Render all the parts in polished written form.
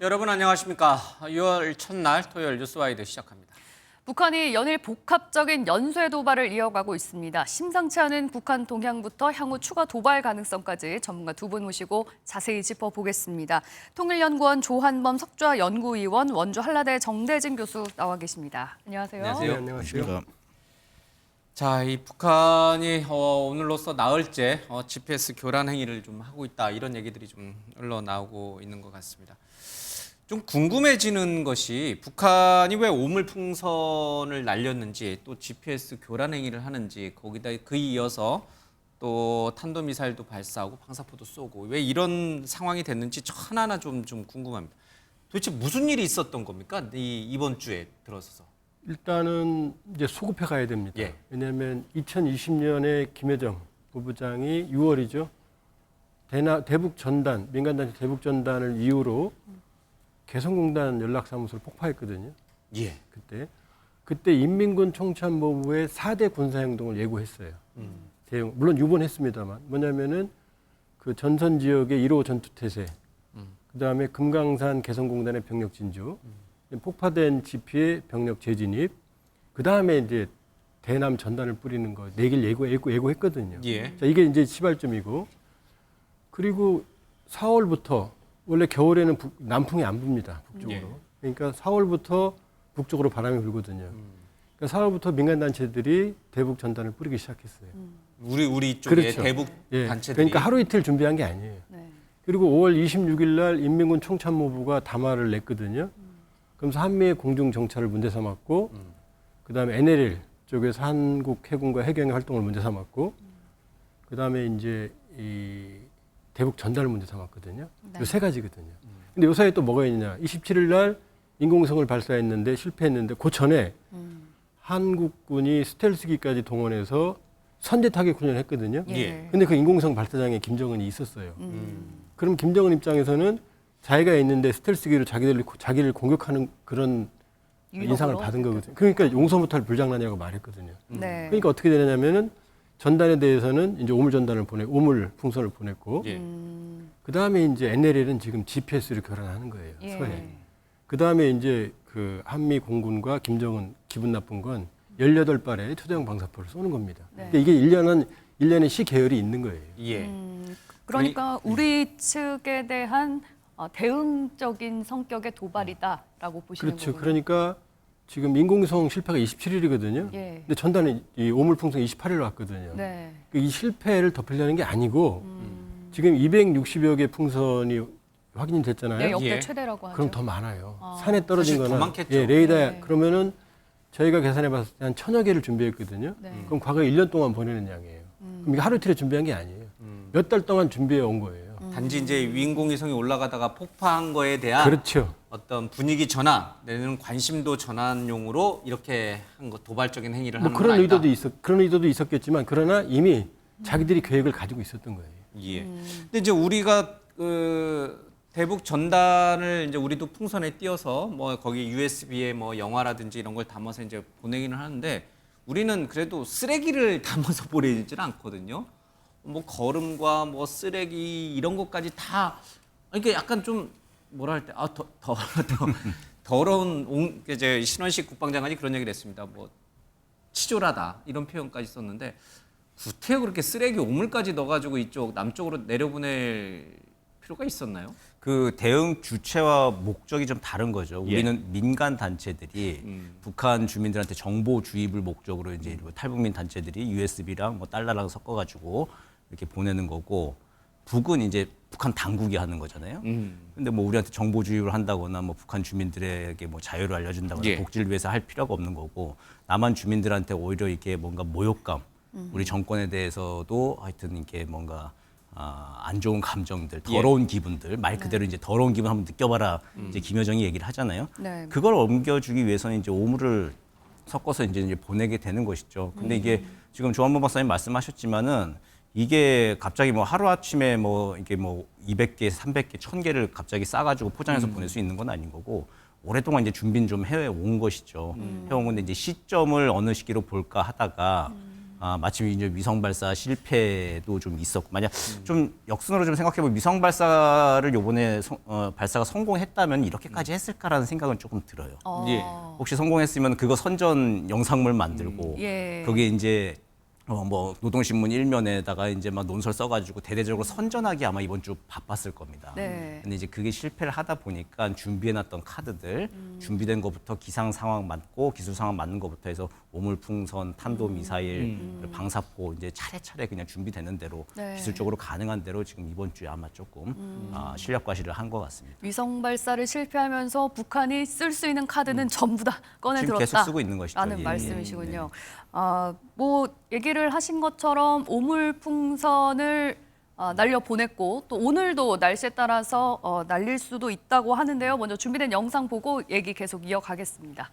여러분 안녕하십니까. 6월 첫날 토요일 뉴스와이드 시작합니다. 북한이 연일 복합적인 연쇄 도발을 이어가고 있습니다. 심상치 않은 북한 동향부터 향후 추가 도발 가능성까지 전문가 두 분 모시고 자세히 짚어보겠습니다. 통일연구원 조한범 석좌연구위원, 원주 한라대 정대진 교수 나와 계십니다. 안녕하세요. 안녕하세요. 네, 안녕하세요. 자, 이 북한이 오늘로써 나흘째 GPS 교란 행위를 좀 하고 있다 이런 얘기들이 좀 흘러나오고 있는 것 같습니다. 좀 궁금해지는 것이 북한이 왜 오물풍선을 날렸는지 또 GPS 교란 행위를 하는지 거기다 그에 이어서 또 탄도미사일도 발사하고 방사포도 쏘고 왜 이런 상황이 됐는지 하나하나 좀 궁금합니다. 도대체 무슨 일이 있었던 겁니까? 이번 주에 들어서서. 일단은 이제 소급해 가야 됩니다. 예. 왜냐하면 2020년에 김여정 부부장이 6월이죠. 대북 전단, 민간단체 대북 전단을 이유로 개성공단 연락사무소를 폭파했거든요. 예. 그때 인민군 총참모부의 4대 군사행동을 예고했어요. 대응, 물론 유본했습니다만 뭐냐면은 그 전선 지역의 1호 전투태세, 그다음에 금강산 개성공단의 병력 진주, 폭파된 지피의 병력 재진입, 그다음에 이제 대남 전단을 뿌리는 거 4개를 예고했거든요. 예. 자, 이게 이제 시발점이고, 그리고 4월부터 원래 겨울에는 남풍이 안 붑니다. 북쪽으로. 예. 그러니까 4월부터 북쪽으로 바람이 불거든요. 그러니까 4월부터 민간 단체들이 대북 전단을 뿌리기 시작했어요. 우리 쪽에 그렇죠. 대북 예. 단체들이 그러니까 하루 이틀 준비한 게 아니에요. 네. 그리고 5월 26일 날 인민군 총참모부가 담화를 냈거든요. 그러면서 한미의 공중 정찰을 문제 삼았고, 그다음에 NLL 쪽에서 한국 해군과 해경의 활동을 문제 삼았고, 그다음에 이제 이 대북 전단을 문제 삼았거든요. 네. 이 세 가지거든요. 근데 요 사이에 또 뭐가 있느냐? 27일 날 인공위성을 발사했는데 실패했는데 그 전에 한국군이 스텔스기까지 동원해서 선제 타격 훈련을 했거든요. 예. 근데 그 인공위성 발사장에 김정은이 있었어요. 그럼 김정은 입장에서는 자기가 있는데 스텔스기로 자기를 공격하는 그런 인상을 받은 거거든요. 그러니까 용서 못할 불장난이라고 말했거든요. 네. 그러니까 어떻게 되냐면은 전단에 대해서는 이제 오물 전단을 오물 풍선을 보냈고, 예. 그 다음에 이제 NLL은 지금 GPS를 교란하는 거예요. 예. 서해. 그 다음에 이제 그 한미 공군과 김정은 기분 나쁜 건 18발의 초대형 방사포를 쏘는 겁니다. 네. 그러니까 이게 1년의 시계열이 있는 거예요. 예. 그러니까 우리 측에 대한 대응적인 성격의 도발이다라고 보시는 그렇죠. 거군요. 그러니까 지금 인공위성 실패가 27일이거든요. 예. 근데 전단이 이 오물풍선 28일 왔거든요. 네. 이 실패를 덮으려는 게 아니고 지금 260여 개 풍선이 확인이 됐잖아요. 네, 역대 예. 최대라고 하죠. 그럼 더 많아요. 산에 떨어진 사실 더 거나 많겠죠. 예, 레이더 네. 그러면은 저희가 계산해 봤을 때 한 1000여 개를 준비했거든요. 네. 그럼 과거 1년 동안 보내는 양이에요. 그럼 이게 하루 이틀에 준비한 게 아니에요. 몇 달 동안 준비해 온 거예요. 단지 이제 인공위성이 올라가다가 폭파한 거에 대한 그렇죠. 어떤 분위기 전환, 내는 관심도 전환용으로 이렇게 한 거 도발적인 행위를 뭐 하는 건 아니다. 그런 의도도 있었겠지만 그러나 이미 자기들이 계획을 가지고 있었던 거예요. 예. 근데 이제 우리가 대북 전단을 이제 우리도 풍선에 띄어서 뭐 거기 USB에 뭐 영화라든지 이런 걸 담아서 이제 보내기는 하는데 우리는 그래도 쓰레기를 담아서 보내지는 않거든요. 뭐 거름과 뭐 쓰레기 이런 것까지 다 이게 약간 좀 뭐라 할 때 더러운 이제 신원식 국방장관이 그런 얘기를 했습니다. 뭐 치졸하다 이런 표현까지 썼는데 구태여 그렇게 쓰레기 오물까지 넣어가지고 이쪽 남쪽으로 내려보낼 필요가 있었나요? 그 대응 주체와 목적이 좀 다른 거죠. 예. 우리는 민간 단체들이 북한 주민들한테 정보 주입을 목적으로 이제 탈북민 단체들이 USB랑 뭐 달러랑 섞어가지고 이렇게 보내는 거고, 북은 이제 북한 당국이 하는 거잖아요. 근데 뭐 우리한테 정보 주입을 한다거나 뭐 북한 주민들에게 뭐 자유를 알려준다거나 예. 복지를 위해서 할 필요가 없는 거고, 남한 주민들한테 오히려 이게 뭔가 모욕감, 우리 정권에 대해서도 하여튼 이렇게 뭔가 안 좋은 감정들, 더러운 기분들, 말 그대로 이제 더러운 기분 한번 느껴봐라. 이제 김여정이 얘기를 하잖아요. 네. 그걸 옮겨주기 위해서는 이제 오물을 섞어서 이제 보내게 되는 것이죠. 근데 이게 지금 조한범 박사님 말씀하셨지만은 이게 갑자기 뭐 하루아침에 뭐 이게 뭐 200개, 300개, 1000개를 갑자기 싸가지고 포장해서 보낼 수 있는 건 아닌 거고, 오랫동안 이제 준비는 좀 해온 것이죠. 해온 건데 이제 시점을 어느 시기로 볼까 하다가 마침 이제 위성 발사 실패도 좀 있었고 만약 좀 역순으로 좀 생각해보면 위성 발사를 요번에 발사가 성공했다면 이렇게까지 했을까라는 생각은 조금 들어요. 예. 혹시 성공했으면 그거 선전 영상물 만들고 예. 거기에 이제 뭐 노동신문 1면에다가 이제 막 논설 써가지고 대대적으로 선전하기 아마 이번 주 바빴을 겁니다. 네. 근데 이제 그게 실패를 하다 보니까 준비해놨던 카드들, 준비된 것부터 기상 상황 맞고 기술 상황 맞는 것부터 해서 오물풍선, 탄도 미사일, 방사포 이제 차례차례 그냥 준비되는 대로 네. 기술적으로 가능한 대로 지금 이번 주에 아마 조금 실력 과시를 한 것 같습니다. 위성 발사를 실패하면서 북한이 쓸 수 있는 카드는 전부 다 꺼내 지금 들었다. 계속 쓰고 있는 것이죠. 라는 예, 말씀이시군요. 예, 뭐 얘기를 하신 것처럼 오물풍선을 날려 보냈고 또 오늘도 날씨에 따라서 날릴 수도 있다고 하는데요. 먼저 준비된 영상 보고 얘기 계속 이어가겠습니다.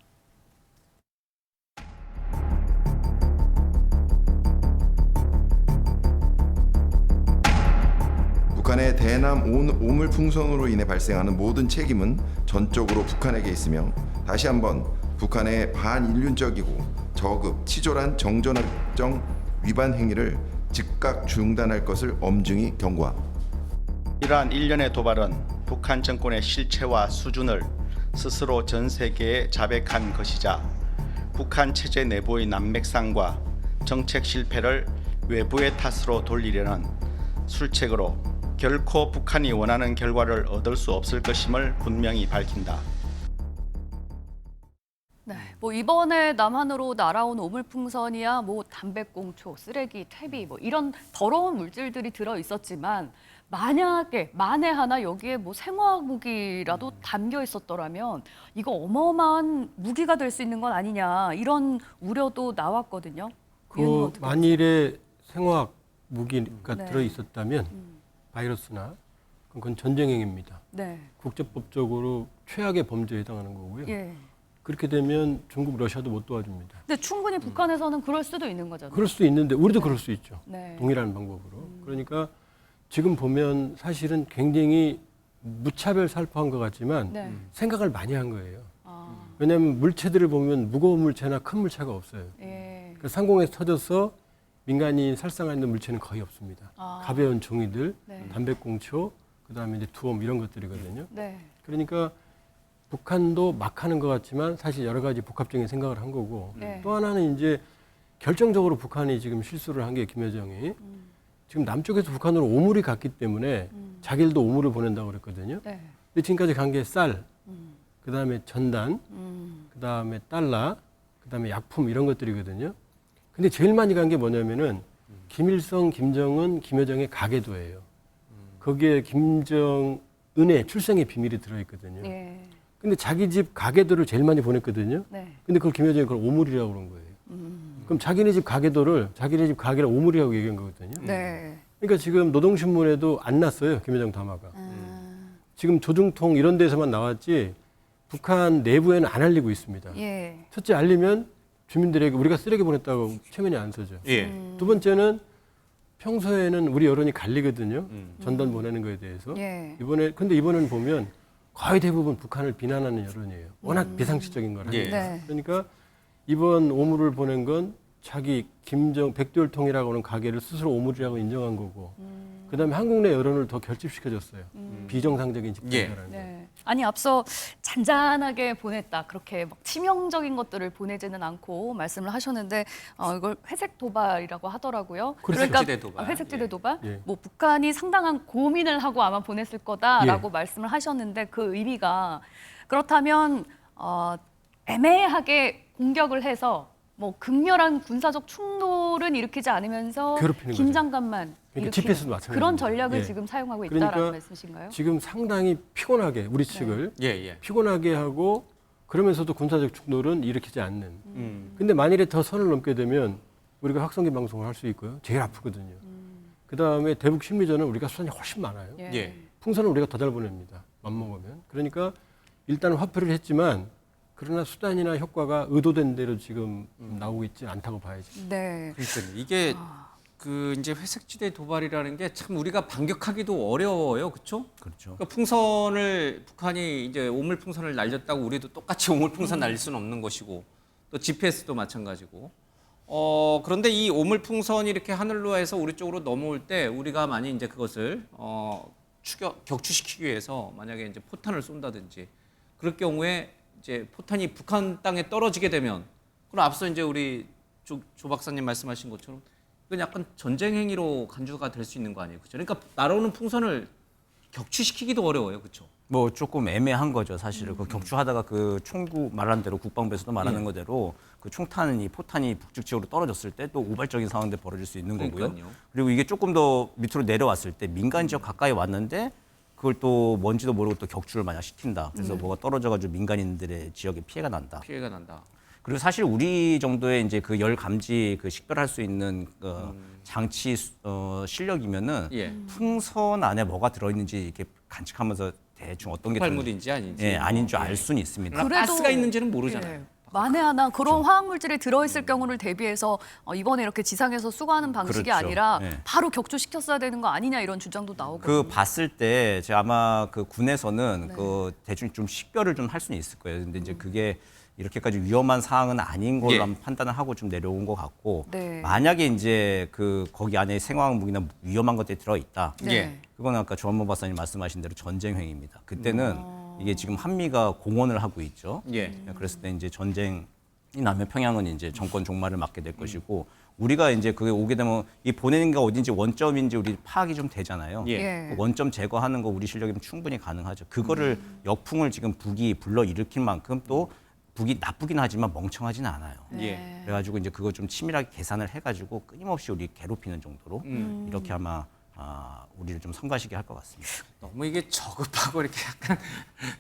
북한의 대남 오물풍선으로 인해 발생하는 모든 책임은 전적으로 북한에게 있으며 다시 한번 북한의 반인륜적이고 저급, 치졸한 정전협정 위반 행위를 즉각 중단할 것을 엄중히 경고합니다. 이러한 일련의 도발은 북한 정권의 실체와 수준을 스스로 전 세계에 자백한 것이자 북한 체제 내부의 난맥상과 정책 실패를 외부의 탓으로 돌리려는 술책으로 결코 북한이 원하는 결과를 얻을 수 없을 것임을 분명히 밝힌다. 네, 뭐 이번에 남한으로 날아온 오물풍선이야 뭐 담배꽁초, 쓰레기, 퇴비 뭐 이런 더러운 물질들이 들어 있었지만 만에 하나 여기에 뭐 생화학 무기라도 담겨 있었더라면 이거 어마어마한 무기가 될 수 있는 건 아니냐 이런 우려도 나왔거든요. 의원님 그 어떻게 만일에 생화학 무기가 네. 들어 있었다면 바이러스나 그건 전쟁 행위입니다. 네, 국제법적으로 최악의 범죄에 해당하는 거고요. 예. 그렇게 되면 중국, 러시아도 못 도와줍니다. 근데 충분히 북한에서는 그럴 수도 있는 거잖아요. 그럴 수도 있는데 우리도 그럴 수 있죠. 네. 동일한 방법으로. 그러니까 지금 보면 사실은 굉장히 무차별 살포한 것 같지만 네. 생각을 많이 한 거예요. 아, 왜냐하면 물체들을 보면 무거운 물체나 큰 물체가 없어요. 예. 그러니까 상공에서 터져서 민간이 살상하는 물체는 거의 없습니다. 아. 가벼운 종이들, 네. 담배꽁초, 그다음에 이제 두엄 이런 것들이거든요. 네. 그러니까 북한도 막 하는 것 같지만 사실 여러 가지 복합적인 생각을 한 거고 네. 또 하나는 이제 결정적으로 북한이 지금 실수를 한 게 김여정이 지금 남쪽에서 북한으로 오물이 갔기 때문에 자기들도 오물을 보낸다고 그랬거든요. 네. 근데 지금까지 간 게 쌀, 그다음에 전단, 그다음에 달러, 그다음에 약품 이런 것들이거든요. 근데 제일 많이 간 게 뭐냐면은 김일성, 김정은, 김여정의 가계도예요. 거기에 김정은의 출생의 비밀이 들어있거든요. 예. 근데 자기 집 가계도를 제일 많이 보냈거든요. 네. 근데 그걸 김여정이 그걸 오물이라고 그런 거예요. 그럼 자기네 집 가계도를 자기네 집 가계를 오물이라고 얘기한 거거든요. 네. 그러니까 지금 노동신문에도 안 났어요. 김여정 담화가. 지금 조중통 이런 데서만 나왔지 북한 내부에는 안 알리고 있습니다. 예. 첫째 알리면 주민들에게 우리가 쓰레기 보냈다고 체면이 안 서죠. 예. 두 번째는 평소에는 우리 여론이 갈리거든요. 전단 보내는 거에 대해서. 예. 근데 이번에는 보면 거의 대부분 북한을 비난하는 여론이에요. 워낙 비상식적인 걸 하니까. 예. 네. 그러니까 이번 오물을 보낸 건 자기 백두혈통이라고 하는 가게를 스스로 오물이라고 인정한 거고 그다음에 한국 내 여론을 더 결집시켜줬어요. 비정상적인 집단이라는 거. 네. 아니 앞서 잔잔하게 보냈다 그렇게 막 치명적인 것들을 보내지는 않고 말씀을 하셨는데 이걸 회색 도발이라고 하더라고요. 그렇죠. 회색지대 도발. 회색지대 예. 도발. 예. 뭐 북한이 상당한 고민을 하고 아마 보냈을 거다라고 말씀을 하셨는데 그 의미가 그렇다면 애매하게 공격을 해서 뭐 극렬한 군사적 충돌은 일으키지 않으면서 괴롭히는 거죠. 긴장감만 그러니까 일으키는 GPS도 마찬가지입니다. 그런 전략을 예. 지금 사용하고 있다라는 그러니까 말씀이신가요? 지금 상당히 피곤하게 우리 측을 예, 예. 피곤하게 하고 그러면서도 군사적 충돌은 일으키지 않는. 근데 만일에 더 선을 넘게 되면 우리가 확성기 방송을 할 수 있고요. 제일 아프거든요. 그다음에 대북 심리전은 우리가 수단이 훨씬 많아요. 예. 풍선은 우리가 더 잘 보냅니다. 맘먹으면. 그러니까 일단 화폐를 했지만 그러나 수단이나 효과가 의도된 대로 지금 나오고 있지 않다고 봐야죠. 네. 그러니까 이게 그 이제 회색지대 도발이라는 게 참 우리가 반격하기도 어려워요, 그렇죠? 그렇죠. 그러니까 풍선을 북한이 이제 오물 풍선을 날렸다고 우리도 똑같이 오물 풍선 날릴 수는 없는 것이고 또 GPS도 마찬가지고 그런데 이 오물풍선이 이렇게 하늘로 해서 우리 쪽으로 넘어올 때 우리가 만약 이제 그것을 격추시키기 위해서 만약에 이제 포탄을 쏜다든지 그럴 경우에 이제 포탄이 북한 땅에 떨어지게 되면 그럼 앞서 이제 우리 조 박사님 말씀하신 것처럼 이건 약간 전쟁 행위로 간주가 될 수 있는 거 아니에요, 그렇죠? 그러니까 날아오는 풍선을 격추시키기도 어려워요, 그렇죠? 뭐 조금 애매한 거죠, 사실은. 그 격추하다가 그 총구 말한 대로 국방부에서도 말하는 거대로 그 총탄이 포탄이 북측 지역으로 떨어졌을 때 또 우발적인 상황들이 벌어질 수 있는 거고요. 그러니까요. 그리고 이게 조금 더 밑으로 내려왔을 때 민간 지역 가까이 왔는데 그걸 또 뭔지도 모르고 또 격추를 만약 시킨다. 그래서 뭐가 떨어져가지고 민간인들의 지역에 피해가 난다. 피해가 난다. 그리고 사실 우리 정도의 이제 그 열 감지 그 식별할 수 있는 장치 실력이면은 예. 풍선 안에 뭐가 들어있는지 이렇게 간직하면서 대충 어떤 게 폭발물인지 아닌지. 예, 아닌 줄 알 수는 있습니다. 그러나 가스가 있는지는 모르잖아요. 예. 만에 하나 그런 화학물질이 들어있을 경우를 대비해서 이번에 이렇게 지상에서 수거하는 방식이 그렇죠. 아니라 예. 바로 격추시켰어야 되는 거 아니냐 이런 주장도 나오고. 그 봤을 때 제가 아마 그 군에서는 그 대충 좀 식별을 좀 할 수는 있을 거예요. 근데 이제 그게 이렇게까지 위험한 사항은 아닌 걸로 예. 한번 판단을 하고 좀 내려온 것 같고 네. 만약에 이제 그 거기 안에 생화학 무기나 위험한 것들이 들어 있다. 네. 예. 그건 아까 조한모 박사님 말씀하신 대로 전쟁 행위입니다. 그때는 이게 지금 한미가 공언을 하고 있죠. 예. 그랬을 때 이제 전쟁이 나면 평양은 이제 정권 종말을 맞게 될 것이고 우리가 이제 그게 오게 되면 이 보내는 게 어딘지 원점인지 우리 파악이 좀 되잖아요. 예. 예. 그 원점 제거하는 거 우리 실력이면 충분히 가능하죠. 그거를 역풍을 지금 북이 불러 일으킬 만큼 또 북이 나쁘긴 하지만 멍청하지는 않아요. 예. 그래가지고 이제 그거 좀 치밀하게 계산을 해가지고 끊임없이 우리 괴롭히는 정도로 이렇게 아마 우리를 좀 성가시게 할 것 같습니다. 너무 이게 저급하고 이렇게 약간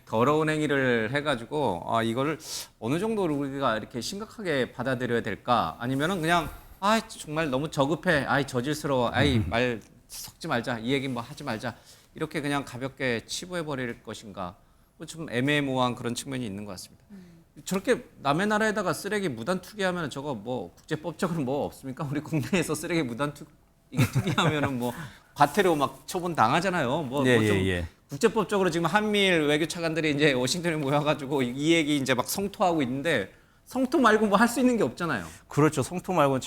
더러운 행위를 해가지고 이거를 어느 정도로 우리가 이렇게 심각하게 받아들여야 될까? 아니면은 그냥 정말 너무 저급해, 저질스러워, 말 섞지 말자, 이 얘기 뭐 하지 말자 이렇게 그냥 가볍게 치부해 버릴 것인가? 좀 애매모호한 그런 측면이 있는 것 같습니다. 저렇게 남의 나라에다가 쓰레기 무단 투기하면 저거 뭐 국제법적으로 뭐 없습니까? 우리 국내에서 쓰레기 무단 투기하면은 뭐 과태료 막 처분 당하잖아요. 뭐 좀 국제법적으로 지금 한미일 외교 차관들이 이제 워싱턴에 모여가지고 이 얘기 이제 막 성토하고 있는데 성토 말고 뭐 할 수 있는 게 없잖아요. 그렇죠. 성토 말고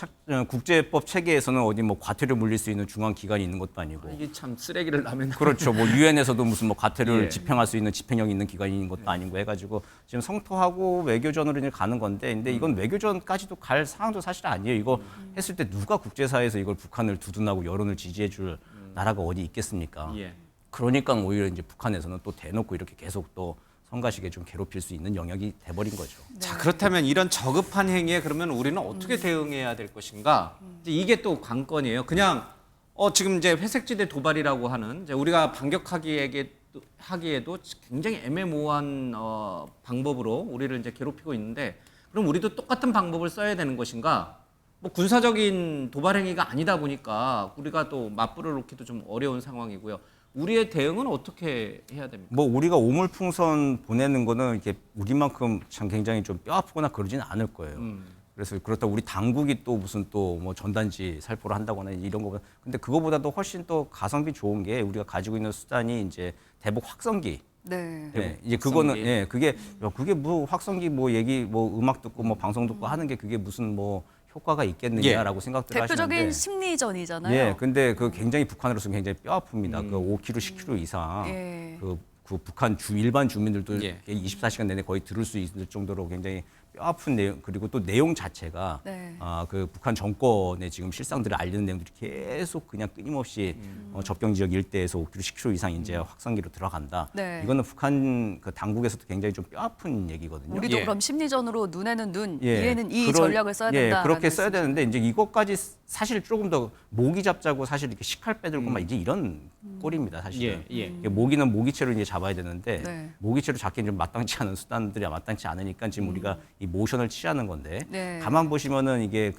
국제법 체계에서는 어디 뭐 과태료 물릴 수 있는 중앙 기관이 있는 것도 아니고. 이게 참 쓰레기를 남의 나라에 그렇죠. 뭐 유엔에서도 무슨 뭐 과태료를 예. 집행할 수 있는 집행력이 있는 기관이 있는 것도 아니고 해가지고 지금 성토하고 외교전으로 이제 가는 건데, 근데 이건 외교전까지도 갈 상황도 사실 아니에요. 이거 했을 때 누가 국제사회에서 이걸 북한을 두둔하고 여론을 지지해줄 나라가 어디 있겠습니까? 예. 그러니까 오히려 이제 북한에서는 또 대놓고 이렇게 계속 또 성가시게 좀 괴롭힐 수 있는 영역이 돼버린 거죠. 자, 그렇다면 이런 저급한 행위에 그러면 우리는 어떻게 대응해야 될 것인가? 이제 이게 또 관건이에요. 그냥 지금 이제 회색지대 도발이라고 하는 이제 우리가 반격하기에도 굉장히 애매모호한 방법으로 우리를 이제 괴롭히고 있는데, 그럼 우리도 똑같은 방법을 써야 되는 것인가? 뭐 군사적인 도발 행위가 아니다 보니까 우리가 또 맞불을 놓기도 좀 어려운 상황이고요. 우리의 대응은 어떻게 해야 됩니까? 뭐 우리가 오물풍선 보내는 거는 이렇게 우리만큼 참 굉장히 좀 뼈 아프거나 그러지는 않을 거예요. 그래서 그렇다고 우리 당국이 또 무슨 또 뭐 전단지 살포를 한다거나 이런 거보다, 근데 그거보다도 훨씬 또 가성비 좋은 게 우리가 가지고 있는 수단이 이제 대북 확성기. 네. 네, 이제 그거는 그게 뭐 확성기 뭐 얘기 뭐 음악 듣고 뭐 방송 듣고 하는 게 그게 무슨 뭐 효과가 있겠느냐라고 생각들 대표적인 하시는데. 심리전이잖아요. 예, 근데 그 굉장히 북한으로서는 굉장히 뼈 아픕니다. 그 5km, 10km 이상 예. 그 북한 일반 주민들도 예. 24시간 내내 거의 들을 수 있을 정도로 굉장히 뼈 아픈 내용, 그리고 또 내용 자체가 네. 그 북한 정권의 지금 실상들을 알리는 내용들이 계속 그냥 끊임없이 접경 지역 일대에서 5km, 10km 이상 이제 확성기로 들어간다. 네. 이거는 북한 그 당국에서도 굉장히 좀 뼈 아픈 얘기거든요. 우리도 예. 그럼 심리전으로 눈에는 눈, 예, 이에는 이 그런- 전략을 써야 된다. 예, 그렇게 써야 되는데 이제 이것까지 사실 조금 더 모기 잡자고 사실 이렇게 식칼 빼들고 막 이제 이런 꼴입니다, 사실은. 예, 예. 이게 모기는 모기채로 이제 잡아야 되는데 네. 모기채로 잡기엔 좀 마땅치 않은 수단들이 마땅치 않으니까 지금 우리가 이 모션을 취하는 건데 네. 가만 보시면은 이게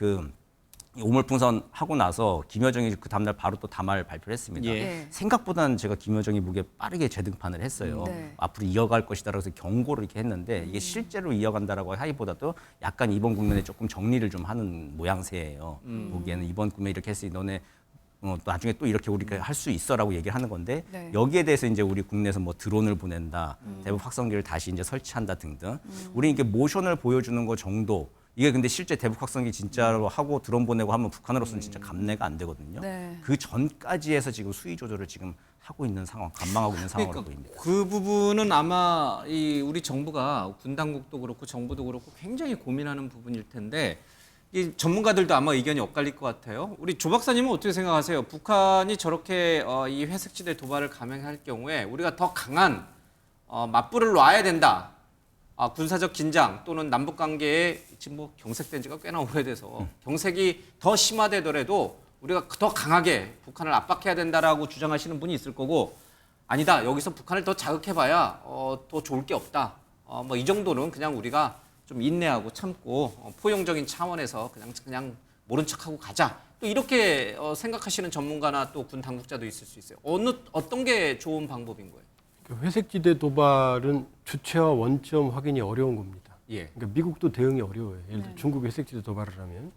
이 오물풍선 하고 나서 김여정이 그 다음날 바로 또 담화를 발표를 했습니다. 예. 네. 생각보다는 제가 김여정이 보기에 빠르게 재등판을 했어요. 네. 앞으로 이어갈 것이다라고 해서 경고를 이렇게 했는데 이게 실제로 이어간다라고 하기보다도 약간 이번 국면에 조금 정리를 좀 하는 모양새예요. 보기에는 이번 국면에 이렇게 했으니 너네 나중에 또 이렇게 우리가 할 수 있어라고 얘기를 하는 건데 네. 여기에 대해서 이제 우리 국내에서 뭐 드론을 보낸다, 대북 확성기를 다시 이제 설치한다 등등 우리 이게 모션을 보여주는 거 정도 이게 근데 실제 대북 확성기 진짜로 하고 드론 보내고 하면 북한으로서는 진짜 감내가 안 되거든요. 네. 그 전까지 해서 지금 수위 조절을 지금 하고 있는 상황, 감망하고 있는 상황으로 그러니까 보입니다. 그 부분은 아마 이 우리 정부가 군 당국도 그렇고 정부도 그렇고 굉장히 고민하는 부분일 텐데 이 전문가들도 아마 의견이 엇갈릴 것 같아요. 우리 조 박사님은 어떻게 생각하세요? 북한이 저렇게 이 회색지대 도발을 감행할 경우에 우리가 더 강한 맞불을 놔야 된다. 군사적 긴장 또는 남북 관계에 지금 뭐 경색된 지가 꽤나 오래돼서 경색이 더 심화되더라도 우리가 더 강하게 북한을 압박해야 된다라고 주장하시는 분이 있을 거고 아니다. 여기서 북한을 더 자극해봐야 더 좋을 게 없다. 뭐 이 정도는 그냥 우리가 좀 인내하고 참고 포용적인 차원에서 그냥 모른 척하고 가자. 또 이렇게 생각하시는 전문가나 또 군 당국자도 있을 수 있어요. 어떤 게 좋은 방법인 거예요? 회색지대 도발은 주체와 원점 확인이 어려운 겁니다. 예. 그러니까 미국도 대응이 어려워요. 예를 들어 중국이 회색지대 도발을 하면.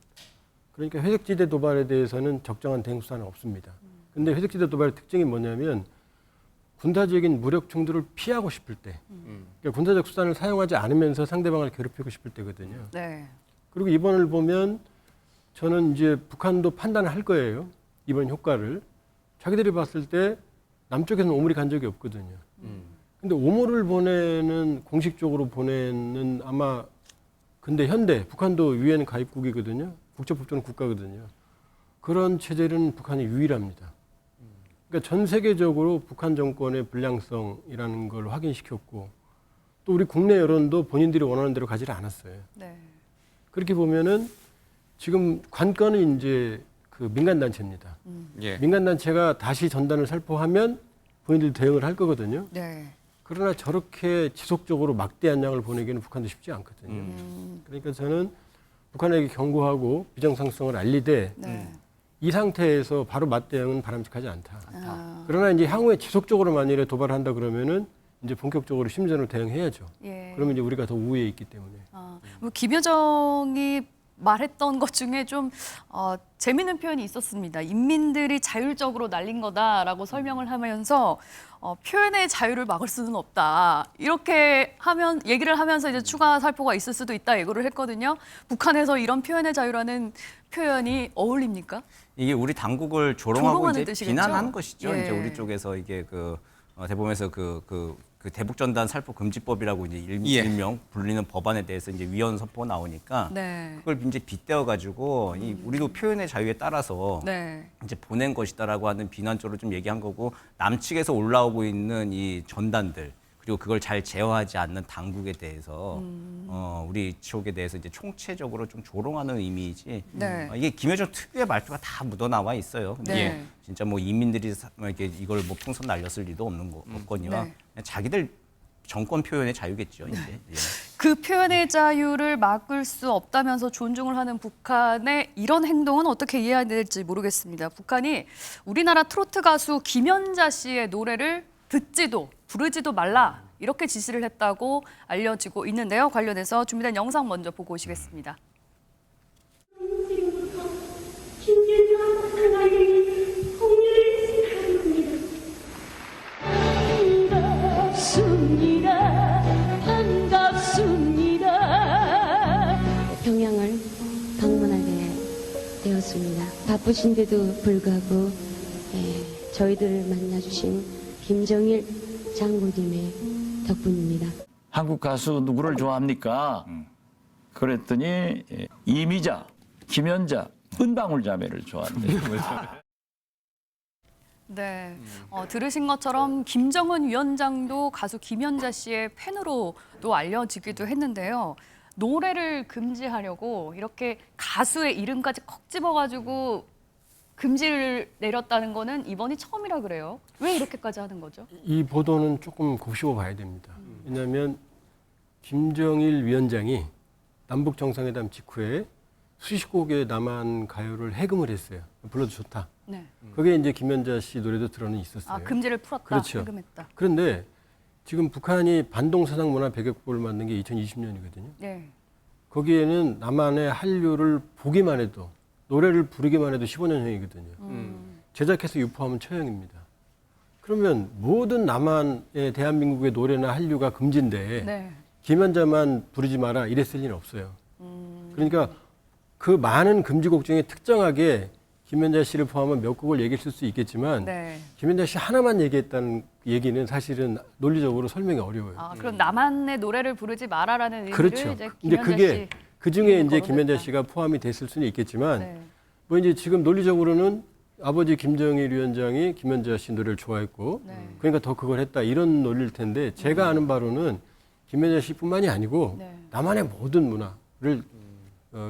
그러니까 회색지대 도발에 대해서는 적정한 대응 수단은 없습니다. 근데 회색지대 도발의 특징이 뭐냐면 군사적인 무력 충돌을 피하고 싶을 때, 그러니까 군사적 수단을 사용하지 않으면서 상대방을 괴롭히고 싶을 때거든요. 네. 그리고 이번을 보면 저는 이제 북한도 판단을 할 거예요. 이번 효과를. 자기들이 봤을 때 남쪽에서는 오물이 간 적이 없거든요. 근데 오물을 공식적으로 보내는 아마 근데 현대, 북한도 유엔 가입국이거든요. 국제법정 국가거든요. 그런 체제는 북한이 유일합니다. 그러니까 전 세계적으로 북한 정권의 불량성이라는 걸 확인시켰고 또 우리 국내 여론도 본인들이 원하는 대로 가지를 않았어요. 네. 그렇게 보면은 지금 관건은 이제 그 민간단체입니다. 예. 민간단체가 다시 전단을 살포하면 본인들이 대응을 할 거거든요. 네. 그러나 저렇게 지속적으로 막대한 양을 보내기는 북한도 쉽지 않거든요. 그러니까 저는 북한에게 경고하고 비정상성을 알리되 네. 이 상태에서 바로 맞대응은 바람직하지 않다. 그러나 이제 향후에 지속적으로 만일에 도발한다 그러면은 이제 본격적으로 심전으로 대응해야죠. 예. 그러면 이제 우리가 더 우위에 있기 때문에. 뭐 김여정이 말했던 것 중에 좀 재미있는 표현이 있었습니다. 인민들이 자율적으로 날린 거다라고 설명을 하면서 표현의 자유를 막을 수는 없다. 이렇게 얘기를 하면서 이제 추가 살포가 있을 수도 있다 예고를 했거든요. 북한에서 이런 표현의 자유라는 표현이 어울립니까? 이게 우리 당국을 조롱하고 조롱하는 이제 뜻이겠죠? 비난하는 것이죠. 예. 이제 우리 쪽에서 이게 대법원에서 그 대북전단 살포 금지법이라고 이제 예. 일명 불리는 법안에 대해서 이제 위헌 선포가 나오니까 네. 그걸 이제 빗대어 가지고 우리도 표현의 자유에 따라서 네. 이제 보낸 것이다라고 하는 비난적으로 좀 얘기한 거고 남측에서 올라오고 있는 이 전단들 그리고 그걸 잘 제어하지 않는 당국에 대해서 우리 쪽에 대해서 이제 총체적으로 좀 조롱하는 의미이지 네. 이게 김여정 특유의 말투가 다 묻어나와 있어요. 근데 네. 진짜 뭐 이민들이 이렇게 이걸 뭐 풍선 날렸을 리도 없거니와 네. 그냥 자기들 정권 표현의 자유겠죠. 이제. 예. 그 표현의 자유를 막을 수 없다면서 존중을 하는 북한의 이런 행동은 어떻게 이해해야 될지 모르겠습니다. 북한이 우리나라 트로트 가수 김연자 씨의 노래를 듣지도 부르지도 말라 이렇게 지시를 했다고 알려지고 있는데요. 관련해서 준비된 영상 먼저 보고 오시겠습니다. 반갑습니다. 평양을 방문하게 되었습니다. 바쁘신데도 불구하고 저희들을 만나주신 김정일 장군님의 덕분입니다. 한국 가수 누구를 좋아합니까? 그랬더니 이미자, 김연자, 은방울 자매를 좋아한대요. 네, 들으신 것처럼 김정은 위원장도 가수 김연자 씨의 팬으로도 알려지기도 했는데요. 노래를 금지하려고 이렇게 가수의 이름까지 콕 집어가지고 금지를 내렸다는 거는 이번이 처음이라 그래요. 왜 이렇게까지 하는 거죠? 이 보도는 조금 곱씹어 봐야 됩니다. 왜냐하면 김정일 위원장이 남북 정상회담 직후에 수십 곡의 남한 가요를 해금을 했어요. 불러도 좋다. 네. 그게 이제 김연자 씨 노래도 들어는 있었어요. 금지를 풀었다, 그렇죠. 해금했다. 그런데 지금 북한이 반동사상 문화 배격법을 만든 게 2020년이거든요. 네. 거기에는 남한의 한류를 보기만 해도 노래를 부르기만 해도 15년형이거든요. 제작해서 유포하면 처형입니다. 그러면 모든 남한의 대한민국의 노래나 한류가 금지인데 네. 김연자만 부르지 마라 이랬을 리는 없어요. 그러니까 그 많은 금지곡 중에 특정하게 김연자 씨를 포함한 몇 곡을 얘기했을 수 있겠지만 네. 김연자 씨 하나만 얘기했다는 얘기는 사실은 논리적으로 설명이 어려워요. 아, 그럼 나만의 노래를 부르지 마라라는 의미를 그렇죠. 이제 근데 김연자 그게 씨 그 중에 이제 거론했다. 김연자 씨가 포함이 됐을 수는 있겠지만 네. 뭐 이제 지금 논리적으로는 아버지 김정일 위원장이 김연자 씨 노래를 좋아했고 네. 그러니까 더 그걸 했다 이런 논리일 텐데 제가 아는 바로는 김연자 씨뿐만이 아니고 네. 남한의 모든 문화를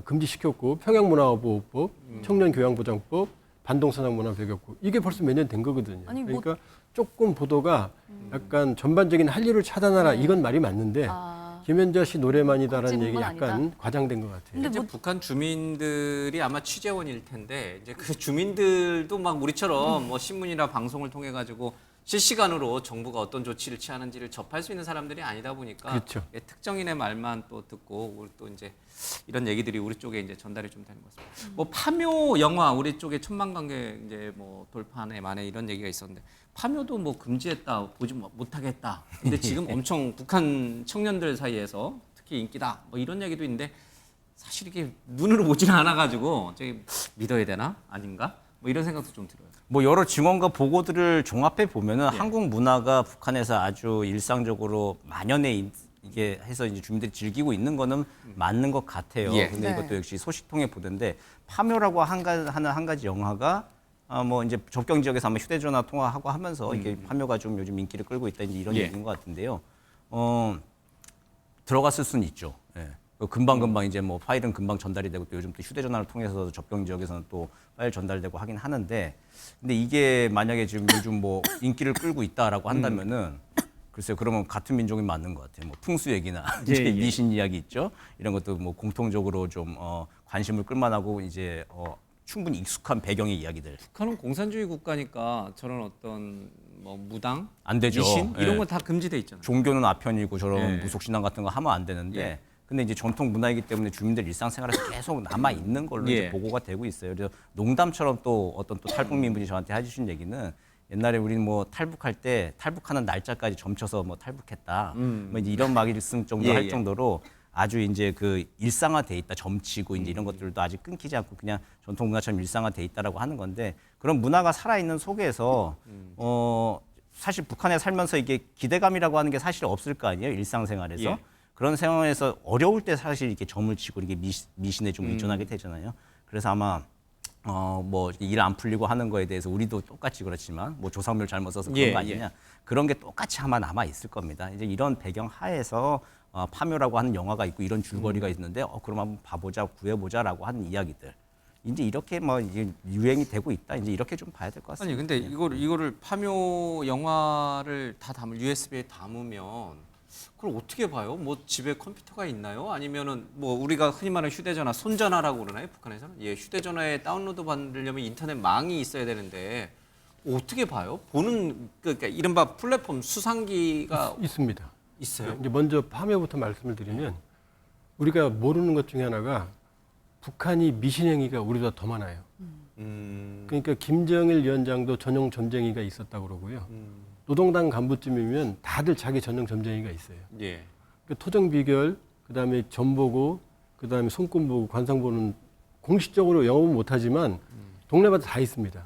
금지시켰고 평양문화보호법, 청년교양보장법, 반동산업문화배격법 이게 벌써 몇 년 된 거거든요. 아니, 뭐- 그러니까 조금 보도가 약간 전반적인 한류를 차단하라 이건 말이 맞는데 아, 김연자 씨 노래만이다라는 꼭 얘기 집은 약간 아니다. 과장된 것 같아요. 근데 이제 뭐- 북한 주민들이 아마 취재원일 텐데 이제 그 주민들도 막 우리처럼 뭐 신문이나 방송을 통해 가지고 실시간으로 정부가 어떤 조치를 취하는지를 접할 수 있는 사람들이 아니다 보니까 그렇죠. 예, 특정인의 말만 또 듣고 우리 또 이제 이런 얘기들이 우리 쪽에 이제 전달이 좀 되는 것 같습니다. 뭐 파묘 영화 우리 쪽에 1000만 관객 이제 뭐 돌파하네 만에 이런 얘기가 있었는데 파묘도 뭐 금지했다 보지 못하겠다. 근데 지금 엄청 북한 청년들 사이에서 특히 인기다 뭐 이런 얘기도 있는데 사실 이게 눈으로 보지는 않아가지고 저기 믿어야 되나 아닌가 뭐 이런 생각도 좀 들어요. 뭐 여러 증언과 보고들을 종합해 보면은 한국 문화가 북한에서 아주 일상적으로 만연해 이게 해서 이제 주민들이 즐기고 있는 거는 맞는 것 같아요. 예. 근데 네. 이것도 역시 소식 통해 보던데 파묘라고 하는 한 가지 영화가 뭐 이제 접경 지역에서 아마 휴대전화 통화하고 하면서 이게 파묘가 좀 요즘 인기를 끌고 있다 이제 이런 예. 얘기인 것 같은데요. 들어갔을 수는 있죠. 예. 금방 이제 뭐 파일은 금방 전달이 되고 또 요즘 또 휴대전화를 통해서 접경 지역에서는 또 파일 전달되고 하긴 하는데 근데 이게 만약에 지금 요즘 뭐 인기를 끌고 있다라고 한다면은 글쎄요 그러면 같은 민족이 맞는 것 같아요. 뭐 풍수 얘기나 이제 미신 이야기 있죠. 이런 것도 뭐 공통적으로 좀 관심을 끌만하고 이제 충분히 익숙한 배경의 이야기들. 북한은 공산주의 국가니까 저런 어떤 뭐 무당, 안 되죠. 미신 이런 예. 건 다 금지돼 있잖아요. 종교는 아편이고 저런 예. 무속신앙 같은 거 하면 안 되는데 예. 근데 이제 전통 문화이기 때문에 주민들 일상생활에서 계속 남아 있는 걸로 예. 이제 보고가 되고 있어요. 그래서 농담처럼 또 어떤 또 탈북민분이 저한테 해주신 얘기는 옛날에 우리는 뭐 탈북할 때 탈북하는 날짜까지 점쳐서 뭐 탈북했다. 뭐 이제 이런 말씀 정도 예, 할 예. 정도로 아주 이제 그 일상화돼 있다. 점치고 이제 이런 것들도 아직 끊기지 않고 그냥 전통 문화처럼 일상화돼 있다라고 하는 건데 그런 문화가 살아 있는 속에서 사실 북한에 살면서 이게 기대감이라고 하는 게 사실 없을 거 아니에요. 일상생활에서. 예. 그런 상황에서 어려울 때 사실 이렇게 점을 치고 이게 미신에 좀 의존하게 되잖아요. 그래서 아마 뭐 일 안 풀리고 하는 거에 대해서 우리도 똑같이 그렇지만 뭐 조상묘를 잘못 써서 그런 예, 거 아니냐 그런 게 똑같이 아마 남아 있을 겁니다. 이제 이런 배경 하에서 파묘라고 하는 영화가 있고 이런 줄거리가 있는데 그럼 한번 봐보자 구해보자라고 하는 이야기들 이제 이렇게 뭐 이제 유행이 되고 있다 이제 이렇게 좀 봐야 될 것 아니 같습니다. 근데 이거를 파묘 영화를 다 담을 USB에 담으면 그걸 어떻게 봐요? 뭐 집에 컴퓨터가 있나요? 아니면은 뭐 우리가 흔히 말하는 휴대전화, 손전화라고 그러나요? 북한에서는 예, 휴대전화에 다운로드 받으려면 인터넷 망이 있어야 되는데 어떻게 봐요? 보는 그러니까 이른바 플랫폼 수상기가 있습니다. 있어요. 이제 먼저 파묘부터 말씀을 드리면 우리가 모르는 것 중에 하나가 북한이 미신행위가 우리보다 더 많아요. 그러니까 김정일 위원장도 전용 점쟁이가 있었다고 그러고요. 노동당 간부쯤이면 다들 자기 전용 점쟁이가 있어요. 예. 그러니까 토정 비결, 그다음에 점보고, 그다음에 손금 보고, 관상 보는 공식적으로 영업은 못하지만 동네마다 다 있습니다.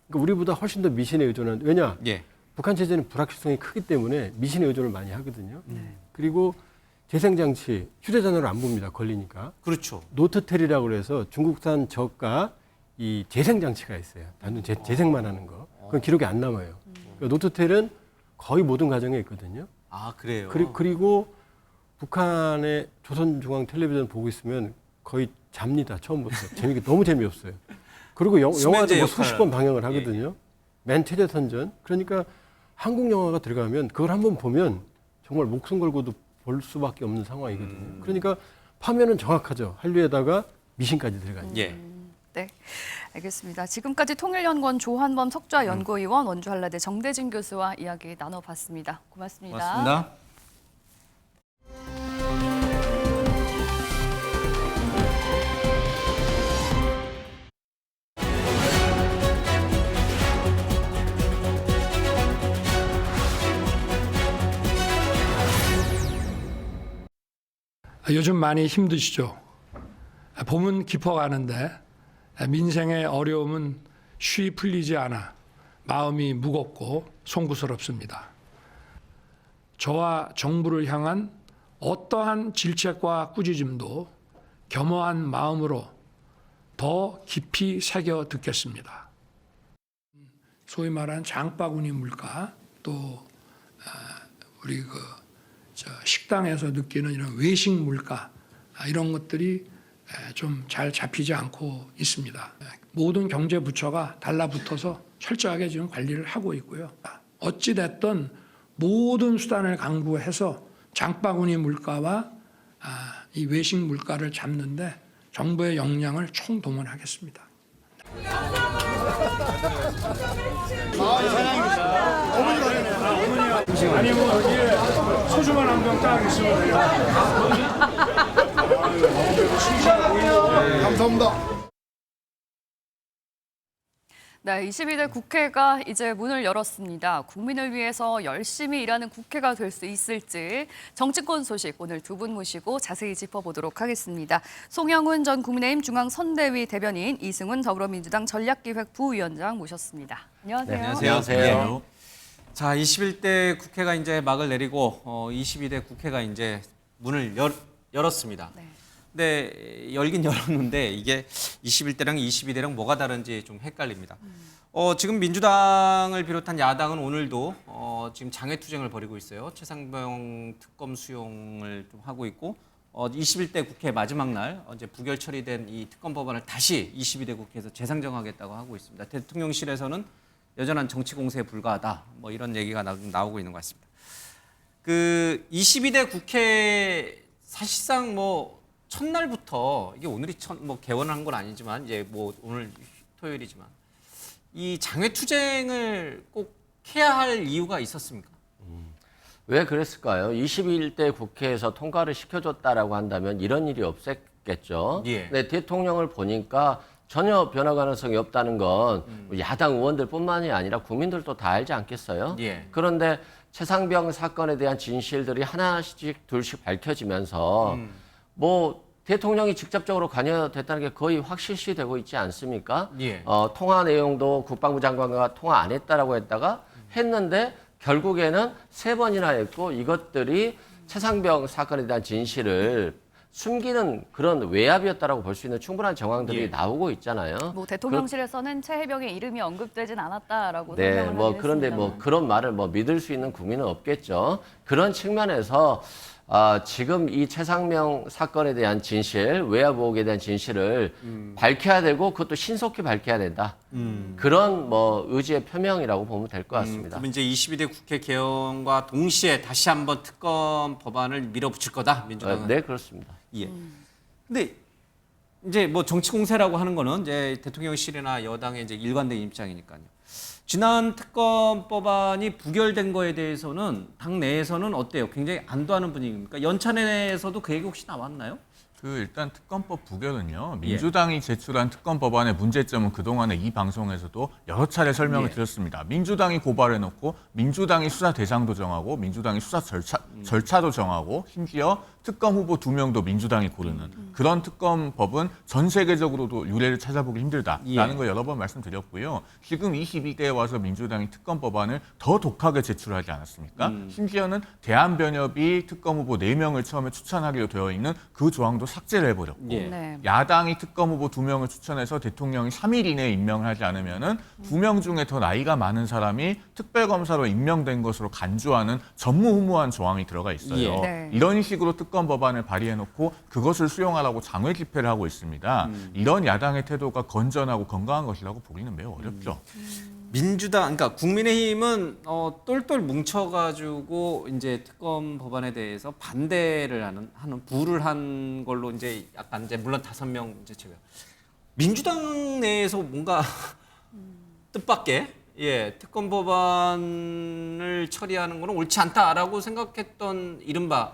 그러니까 우리보다 훨씬 더 미신에 의존한 왜냐? 예. 북한 체제는 불확실성이 크기 때문에 미신에 의존을 많이 하거든요. 그리고 재생장치, 휴대전화를 안 봅니다. 걸리니까. 그렇죠. 노트텔이라고 해서 중국산 저가 이 재생장치가 있어요. 단순 재생만 하는 거. 그건 기록이 안 남아요. 그러니까 노트텔은 거의 모든 가정에 있거든요. 아 그래요. 그리고 북한의 조선중앙텔레비전 보고 있으면 거의 잡니다. 처음부터. 재미가 너무 재미없어요. 그리고 영화도 수면제 뭐 역할. 수십 번 방영을 하거든요. 맨 최대선전. 그러니까 한국 영화가 들어가면 그걸 한번 보면 정말 목숨 걸고도 볼 수밖에 없는 상황이거든요. 그러니까 파면은 정확하죠. 한류에다가 미신까지 들어가니까. 예. 네, 알겠습니다. 지금까지 통일연구원 조한범 석좌연구위원, 원주한라대 정대진 교수와 이야기 나눠봤습니다. 고맙습니다. 고맙습니다. 요즘 많이 힘드시죠? 봄은 깊어가는데 민생의 어려움은 쉬이 풀리지 않아 마음이 무겁고 송구스럽습니다. 저와 정부를 향한 어떠한 질책과 꾸짖음도 겸허한 마음으로 더 깊이 새겨 듣겠습니다. 소위 말하는 장바구니 물가, 또 우리 식당에서 느끼는 이런 외식 물가, 이런 것들이 좀 잘 잡히지 않고 있습니다. 모든 경제 부처가 달라붙어서 철저하게 지금 관리를 하고 있고요. 어찌 됐든 모든 수단을 강구해서 장바구니 물가와 이 외식 물가를 잡는데 정부의 역량을 총동원하겠습니다. 아니 뭐 여기에 소주만 한 병 딱 있으면 돼요. 감사합니다. 네, 22대 국회가 이제 문을 열었습니다. 국민을 위해서 열심히 일하는 국회가 될 수 있을지 정치권 소식 오늘 두 분 모시고 자세히 짚어보도록 하겠습니다. 송영훈 전 국민의힘 중앙선대위 대변인, 이승훈 더불어민주당 전략기획 부위원장 모셨습니다. 안녕하세요. 네, 안녕하세요. 자, 21대 국회가 이제 막을 내리고 22대 국회가 이제 문을 열었습니다. 네. 근데 열긴 열었는데 이게 21대랑 22대랑 뭐가 다른지 좀 헷갈립니다. 지금 민주당을 비롯한 야당은 오늘도 지금 장외투쟁을 벌이고 있어요. 최상병 특검 수용을 좀 하고 있고 21대 국회 마지막 날 이제 부결 처리된 이 특검 법안을 다시 22대 국회에서 재상정하겠다고 하고 있습니다. 대통령실에서는 여전한 정치 공세에 불과하다. 뭐 이런 얘기가 나오고 있는 것 같습니다. 그 22대 국회 사실상 뭐 첫날부터 이게 오늘이 뭐 개원한 건 아니지만 이제 뭐 오늘 토요일이지만 이 장외투쟁을 꼭 해야 할 이유가 있었습니까? 왜 그랬을까요? 21대 국회에서 통과를 시켜줬다라고 한다면 이런 일이 없었겠죠. 예. 근데 대통령을 보니까 전혀 변화 가능성이 없다는 건 야당 의원들뿐만이 아니라 국민들도 다 알지 않겠어요? 예. 그런데 최상병 사건에 대한 진실들이 하나씩 둘씩 밝혀지면서 뭐 대통령이 직접적으로 관여됐다는 게 거의 확실시되고 있지 않습니까? 예. 통화 내용도 국방부 장관과 통화 안 했다라고 했다가 했는데 결국에는 3번이나 했고 이것들이 최상병 사건에 대한 진실을 숨기는 그런 외압이었다라고 볼 수 있는 충분한 정황들이 예. 나오고 있잖아요. 뭐 대통령실에서는 최혜병의 이름이 언급되진 않았다라고 네, 설명을 뭐 하긴 그런데 했습니다만. 뭐 그런 말을 뭐 믿을 수 있는 국민은 없겠죠. 그런 측면에서 지금 이 최상병 사건에 대한 진실, 외압 의혹에 대한 진실을 밝혀야 되고 그것도 신속히 밝혀야 된다. 그런 뭐 의지의 표명이라고 보면 될 것 같습니다. 그럼 이제 22대 국회 개헌과 동시에 다시 한번 특검 법안을 밀어붙일 거다, 민주당은. 네, 그렇습니다. 예. 근데 이제 뭐 정치 공세라고 하는 거는 이제 대통령실이나 여당의 이제 일관된 입장이니까요. 지난 특검 법안이 부결된 거에 대해서는 당 내에서는 어때요? 굉장히 안도하는 분위기입니까? 연차 내에서도 그 얘기 혹시 나왔나요? 일단 특검법 부결은요. 민주당이 제출한 특검 법안의 문제점은 그동안에 이 방송에서도 여러 차례 설명을 드렸습니다. 민주당이 고발해놓고 민주당이 수사 대상도 정하고 민주당이 수사 절차도 정하고 심지어 특검 후보 2명도 민주당이 고르는 그런 특검법은 전 세계적으로도 유례를 찾아보기 힘들다라는 걸 여러 번 말씀드렸고요. 지금 22대에 와서 민주당이 특검 법안을 더 독하게 제출하지 않았습니까? 심지어는 대한변협이 특검 후보 4명을 처음에 추천하기로 되어 있는 그 조항도 삭제를 해버렸고 예. 네. 야당이 특검 후보 2명을 추천해서 대통령이 3일 이내에 임명을 하지 않으면은 2명 중에 더 나이가 많은 사람이 특별검사로 임명된 것으로 간주하는 전무후무한 조항이 들어가 있어요. 예. 네. 이런 식으로 특검 법안을 발의해놓고 그것을 수용하라고 장외 집회를 하고 있습니다. 이런 야당의 태도가 건전하고 건강한 것이라고 보기는 매우 어렵죠. 민주당, 그러니까 국민의힘은 똘똘 뭉쳐가지고 이제 특검 법안에 대해서 반대를 하는 부를 한 걸로 이제 약간 이제 물론 5명 이제 제가 민주당 내에서 뭔가 뜻밖의 특검 법안을 처리하는 거는 옳지 않다라고 생각했던 이른바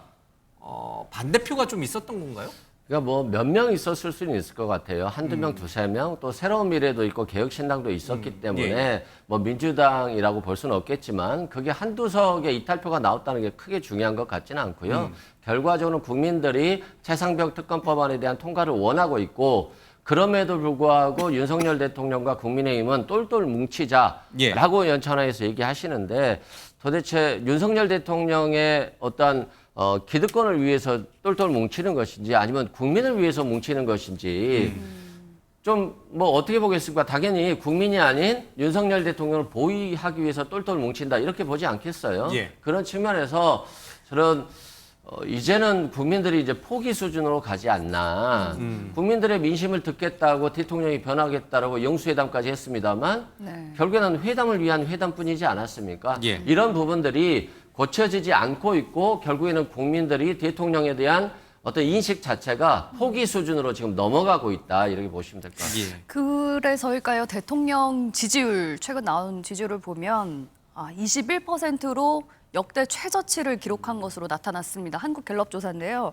반대표가 좀 있었던 건가요? 그러니까 뭐 몇 명 있었을 수는 있을 것 같아요. 한두 명, 두세 명. 또 새로운 미래도 있고 개혁신당도 있었기 때문에 뭐 민주당이라고 볼 수는 없겠지만 그게 한두 석의 이탈표가 나왔다는 게 크게 중요한 것 같지는 않고요. 결과적으로 국민들이 최상병 특검법안에 대한 통과를 원하고 있고 그럼에도 불구하고 윤석열 대통령과 국민의힘은 똘똘 뭉치자라고 연천하에서 얘기하시는데 도대체 윤석열 대통령의 어떤 기득권을 위해서 똘똘 뭉치는 것인지 아니면 국민을 위해서 뭉치는 것인지 좀 뭐 어떻게 보겠습니까? 당연히 국민이 아닌 윤석열 대통령을 보위하기 위해서 똘똘 뭉친다 이렇게 보지 않겠어요? 예. 그런 측면에서 저는 이제는 국민들이 이제 포기 수준으로 가지 않나. 국민들의 민심을 듣겠다고 대통령이 변하겠다라고 영수회담까지 했습니다만 결국에는 회담을 위한 회담뿐이지 않았습니까? 예. 이런 부분들이 고쳐지지 않고 있고 결국에는 국민들이 대통령에 대한 어떤 인식 자체가 포기 수준으로 지금 넘어가고 있다 이렇게 보시면 될 것 같습니다. 그래서일까요? 대통령 지지율 최근 나온 지지율을 보면 21%로 역대 최저치를 기록한 것으로 나타났습니다. 한국갤럽 조사인데요.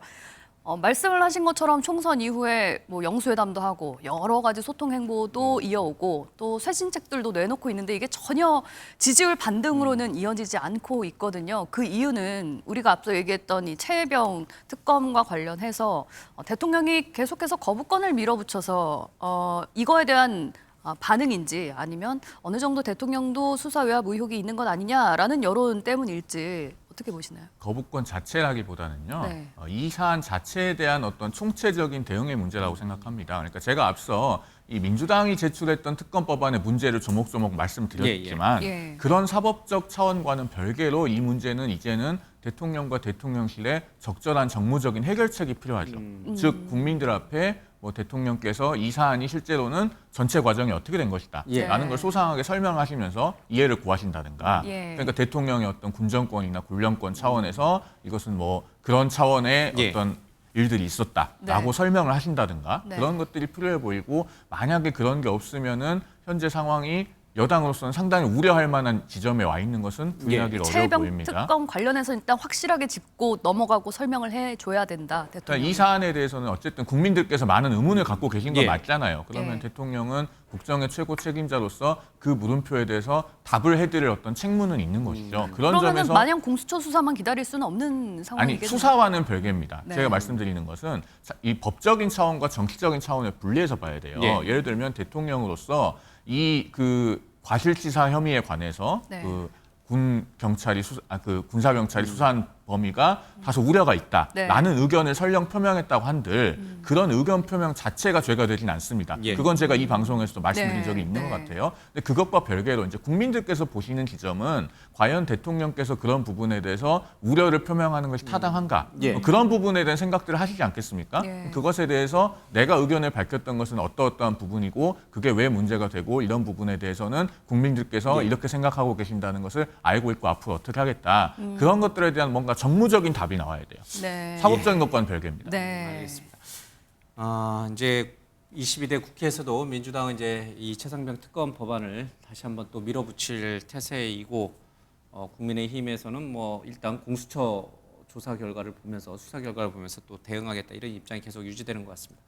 말씀을 하신 것처럼 총선 이후에 뭐 영수회담도 하고 여러 가지 소통 행보도 이어오고 또 쇄신책들도 내놓고 있는데 이게 전혀 지지율 반등으로는 이어지지 않고 있거든요. 그 이유는 우리가 앞서 얘기했던 이 최혜병 특검과 관련해서 대통령이 계속해서 거부권을 밀어붙여서 이거에 대한 반응인지 아니면 어느 정도 대통령도 수사 외압 의혹이 있는 것 아니냐라는 여론 때문일지 어떻게 보시나요? 거부권 자체라기보다는요. 네. 이 사안 자체에 대한 어떤 총체적인 대응의 문제라고 생각합니다. 그러니까 제가 앞서 이 민주당이 제출했던 특검법안의 문제를 조목조목 말씀드렸지만 예. 그런 사법적 차원과는 별개로 이 문제는 이제는 대통령과 대통령실의 적절한 정무적인 해결책이 필요하죠. 즉 국민들 앞에 뭐 대통령께서 이 사안이 실제로는 전체 과정이 어떻게 된 것이다 라는 걸 소상하게 설명하시면서 이해를 구하신다든가 그러니까 대통령의 어떤 군정권이나 군령권 차원에서 이것은 뭐 그런 차원의 어떤 일들이 있었다라고 설명을 하신다든가 그런 것들이 필요해 보이고 만약에 그런 게 없으면은 현재 상황이 여당으로서는 상당히 우려할 만한 지점에 와 있는 것은 부인하기 어려워 최혜병 보입니다. 특검 관련해서 일단 확실하게 짚고 넘어가고 설명을 해줘야 된다. 대통령. 그러니까 이 사안에 대해서는 어쨌든 국민들께서 많은 의문을 갖고 계신 건 맞잖아요. 그러면 예. 대통령은 국정의 최고 책임자로서 그 물음표에 대해서 답을 해드릴 어떤 책무는 있는 것이죠. 그런 그러면은 점에서 마냥 공수처 수사만 기다릴 수는 없는 상황이겠네요. 아니 수사와는 별개입니다. 네. 제가 말씀드리는 것은 이 법적인 차원과 정치적인 차원을 분리해서 봐야 돼요. 예를 들면 대통령으로서 이 과실치사 혐의에 관해서 군 경찰이 군사 경찰이 수사한 범위가 다소 우려가 있다라는 의견을 설령 표명했다고 한들 그런 의견 표명 자체가 죄가 되진 않습니다. 그건 제가 이 방송에서도 말씀드린 적이 있는 것 같아요. 근데 그것과 별개로 이제 국민들께서 보시는 지점은 과연 대통령께서 그런 부분에 대해서 우려를 표명하는 것이 타당한가? 그런 부분에 대한 생각들을 하시지 않겠습니까? 그것에 대해서 내가 의견을 밝혔던 것은 어떠어떠한 부분이고 그게 왜 문제가 되고 이런 부분에 대해서는 국민들께서 이렇게 생각하고 계신다는 것을 알고 있고 앞으로 어떻게 하겠다. 그런 것들에 대한 뭔가 정무적인 답이 나와야 돼요. 사법적인 것과는 별개입니다. 알겠습니다. 이제 22대 국회에서도 민주당은 이제 이 최상병 특검 법안을 다시 한번 또 밀어붙일 태세이고 국민의힘에서는 뭐 일단 공수처 조사 결과를 보면서 수사 결과를 보면서 또 대응하겠다 이런 입장이 계속 유지되는 것 같습니다.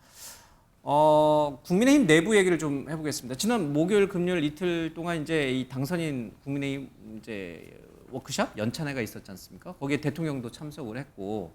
국민의힘 내부 얘기를 좀 해보겠습니다. 지난 목요일, 금요일 이틀 동안 이제 이 당선인 국민의힘 이제 워크숍 연찬회가 있었지 않습니까? 거기에 대통령도 참석을 했고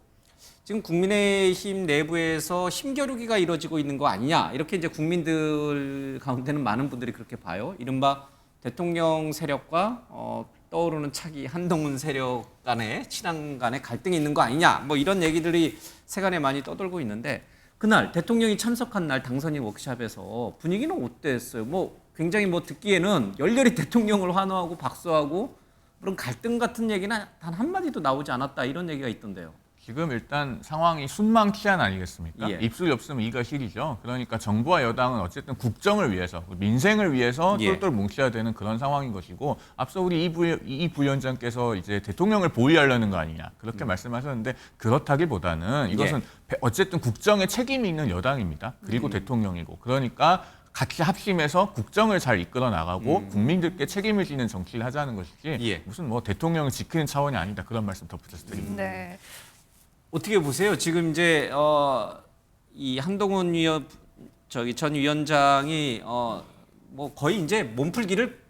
지금 국민의힘 내부에서 힘겨루기가 이루어지고 있는 거 아니냐 이렇게 이제 국민들 가운데는 많은 분들이 그렇게 봐요. 이른바 대통령 세력과 떠오르는 차기 한동훈 세력 간의 친한 간의 갈등이 있는 거 아니냐 뭐 이런 얘기들이 세간에 많이 떠돌고 있는데 그날 대통령이 참석한 날 당선인 워크숍에서 분위기는 어땠어요? 뭐 굉장히 뭐 듣기에는 열렬히 대통령을 환호하고 박수하고 그런 갈등 같은 얘기는 단 한마디도 나오지 않았다 이런 얘기가 있던데요. 지금 일단 상황이 순망치한 아니겠습니까? 입술이 없으면 이가 실이죠. 그러니까 정부와 여당은 어쨌든 국정을 위해서, 민생을 위해서 똘똘 뭉쳐야 되는 그런 상황인 것이고 앞서 우리 이 부위원장께서 이제 대통령을 보위하려는 거 아니냐 그렇게 말씀하셨는데 그렇다기보다는 이것은 어쨌든 국정에 책임이 있는 여당입니다. 그리고 대통령이고 그러니까 같이 합심해서 국정을 잘 이끌어 나가고 국민들께 책임을 지는 정치를 하자는 것이지 무슨 뭐 대통령을 지키는 차원이 아니다 그런 말씀 덧붙여서 드립니다. 어떻게 보세요? 지금 이제 이 한동훈 전 위원장이 뭐 거의 이제 몸풀기를